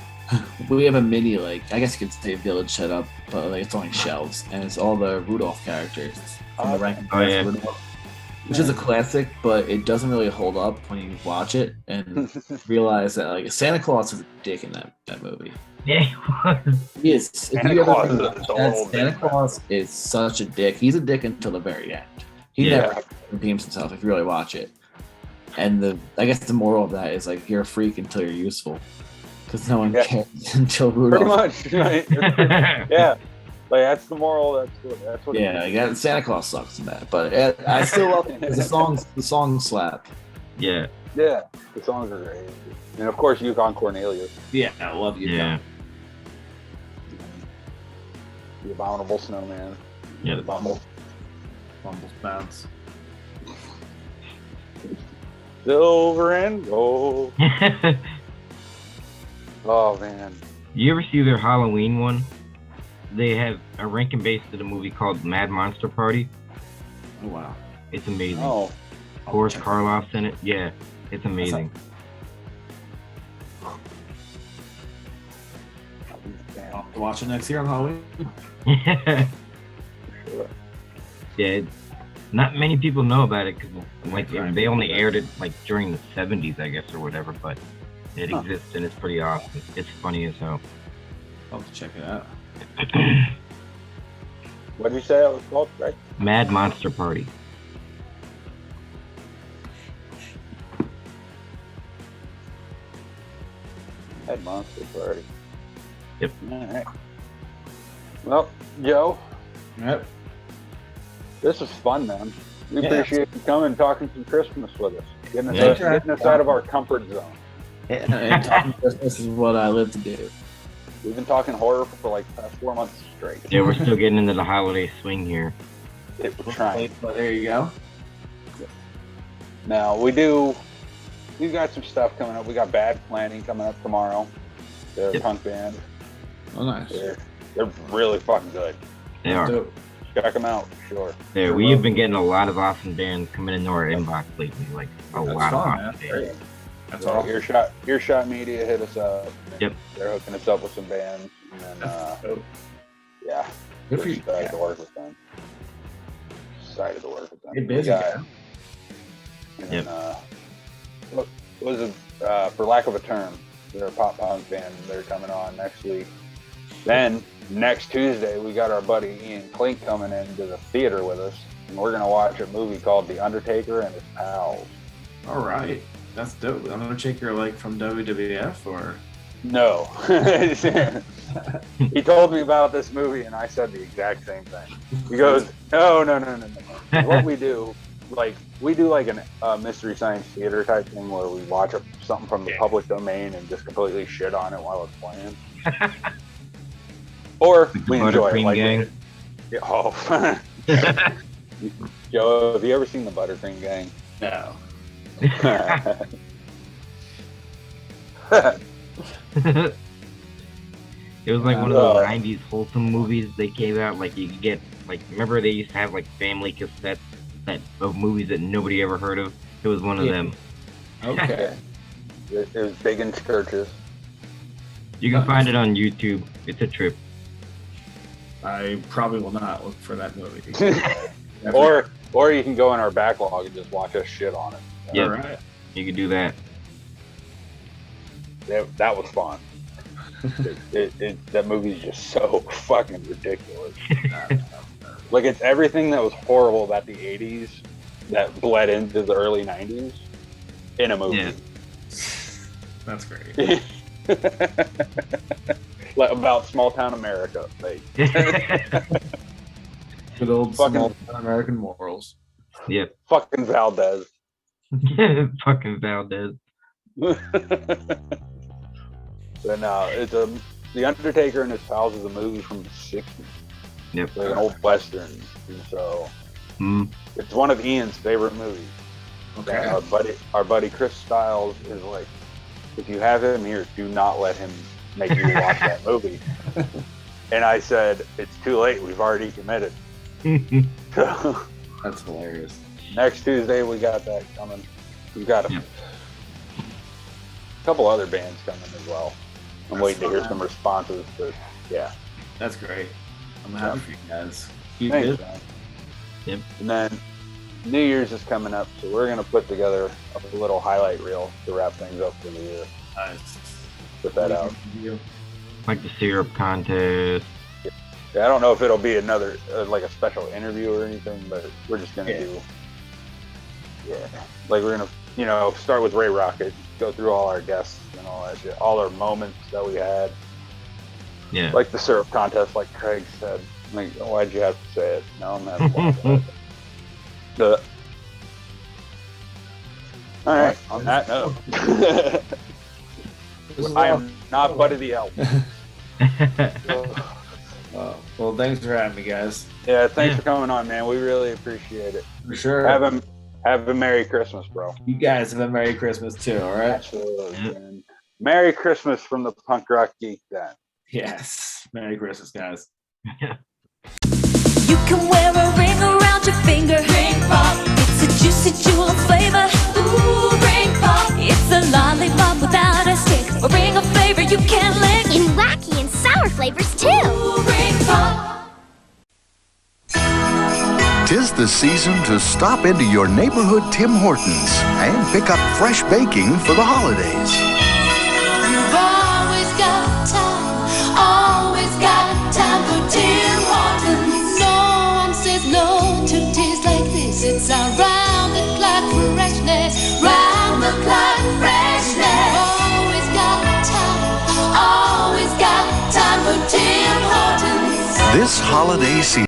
We have a mini, like I guess you could say village set up, but like it's on shelves, and it's all the Rudolph characters from the Rankin Oh, yeah. Rudolph, which is a classic, but it doesn't really hold up when you watch it and realize that like Santa Claus is a dick in that movie. Yeah. He is. Santa Claus is a total Santa dick. Claus is such a dick. He's a dick until the very end. He Yeah. never redeems himself if you really watch it. And I guess the moral of that is like you're a freak until you're useful, because no one Yeah. cares until Pretty Rudolph. much, right? Yeah, like that's the moral. That's what. Yeah, like, Santa Claus sucks in that, but I still love it because the songs slap. Yeah. Yeah, the songs are great, and of course Yukon Cornelius, Yeah, I love you. Yeah. the Abominable Snowman. Yeah. The Bumble. Bumble's bounce. Silver and gold. Oh man. You ever see their Halloween one? They have a Rankin base to the movie called Mad Monster Party. Oh wow. It's amazing. Oh, Boris Karloff's in it. Yeah, it's amazing. damn. I'll watch it next year on Halloween. Yeah, not many people know about it because like they only aired it like during the 70s, I guess, or whatever. But it exists and it's pretty awesome. It's funny as hell. I'll have to check it out. What did you say it was called, right? Mad Monster Party. Mad Monster Party. Yep. All right. Well, Joe, Yep. this was fun, man. We Yeah. appreciate you coming and talking some Christmas with us, getting us, Yeah. getting us out of our comfort zone. And talking Christmas is what I live to do. We've been talking horror for like 4 months straight. Yeah, we're still getting into the holiday swing here. We're trying. But there you go. Now we've got some stuff coming up. We got Bad Planning coming up tomorrow. They're a Yep. punk band. Oh, nice. They're really fucking good. They are. Dope. Check them out, for sure. Yeah, we have been getting a lot of awesome bands coming into our inbox lately. Like a That's lot of fun, man. awesome bands. Great. That's Yeah, all. Earshot Media hit us up. Yep. They're hooking us up with some bands. And then, Dope. yeah. Good for we're you. excited to work with them. Excited to work with them. Get busy, Yeah. guy. And Yep. then, what was it? For lack of a term, They're a pop punk band. They're coming on next week. Then next Tuesday, we got our buddy Ian Klink coming into the theater with us, and we're gonna watch a movie called The Undertaker and His Pals. All right, that's dope. Undertaker, like from WWF, or No. He told me about this movie, and I said the exact same thing. He goes, no. What we do, we do like a mystery science theater type thing where we watch something from the public domain and just completely shit on it while it's playing. Or we enjoy it. Like, Gang. oh. Joe, have you ever seen the Buttercream Gang? no? It was like one of those 90s wholesome movies they gave out. Like you could get, like, remember they used to have like family cassettes of movies that nobody ever heard of? It was one of them. Okay. It was big in churches. You can find it on YouTube. It's a trip. I probably will not look for that movie. Or you can go in our backlog and just watch us shit on it. Yeah, All right. you could do that. That was fun. That movie's just so fucking ridiculous. Like, it's everything that was horrible about the 80s that bled into the early 90s in a movie. Yeah. That's great. Like, about small town America. Like, Good old Fucking- small American morals. Yep. fucking Valdez. Fucking Valdez. But no, it's The Undertaker and His Pals is a movie from the 60s. Yep. Like an old western. And so Mm. it's one of Ian's favorite movies. Okay. And our buddy Chris Styles is like, if you have him here, do not let him make you watch that movie. And I said, it's too late. We've already committed. So That's hilarious. next Tuesday, we got that coming. We've got a Yeah. couple other bands coming as well. I'm waiting to hear some responses, but yeah. That's great. I'm happy for you guys. Keep Thanks, good. man. Yep. And then New Year's is coming up, so we're gonna put together a little highlight reel to wrap things up for the year. Nice. Put that out. Like the syrup contest. Yeah, I don't know if it'll be another like a special interview or anything, but we're just gonna do. Yeah, like we're gonna start with Ray Rocket, go through all our guests and all that shit, all our moments that we had, Yeah. like the syrup contest, like Craig said. Like, why'd you have to say it? No, I'm having fun with it. All right. On that note, I am not Buddy the Elf. Well, thanks for having me, guys. Yeah, thanks for coming on, man. We really appreciate it. For sure. Have a Merry Christmas, bro. You guys have a Merry Christmas too, all right? Absolutely. Man. Merry Christmas from the Punk Rock Geek Den. Yes. Merry Christmas, guys. You can wear a ring around your finger. Ring pop. It's a juicy jewel of flavor. Ooh, ring pop. It's a lollipop without a stick. A ring of flavor you can't lick. In wacky and sour flavors, too. Ooh, ring pop. 'Tis the season to stop into your neighborhood Tim Hortons and pick up fresh baking for the holidays. You've always got time for Tim Hortons. No one says no to taste like this. It's around the clock freshness. Round the clock freshness. Always got time for Tim Hortons. This holiday season.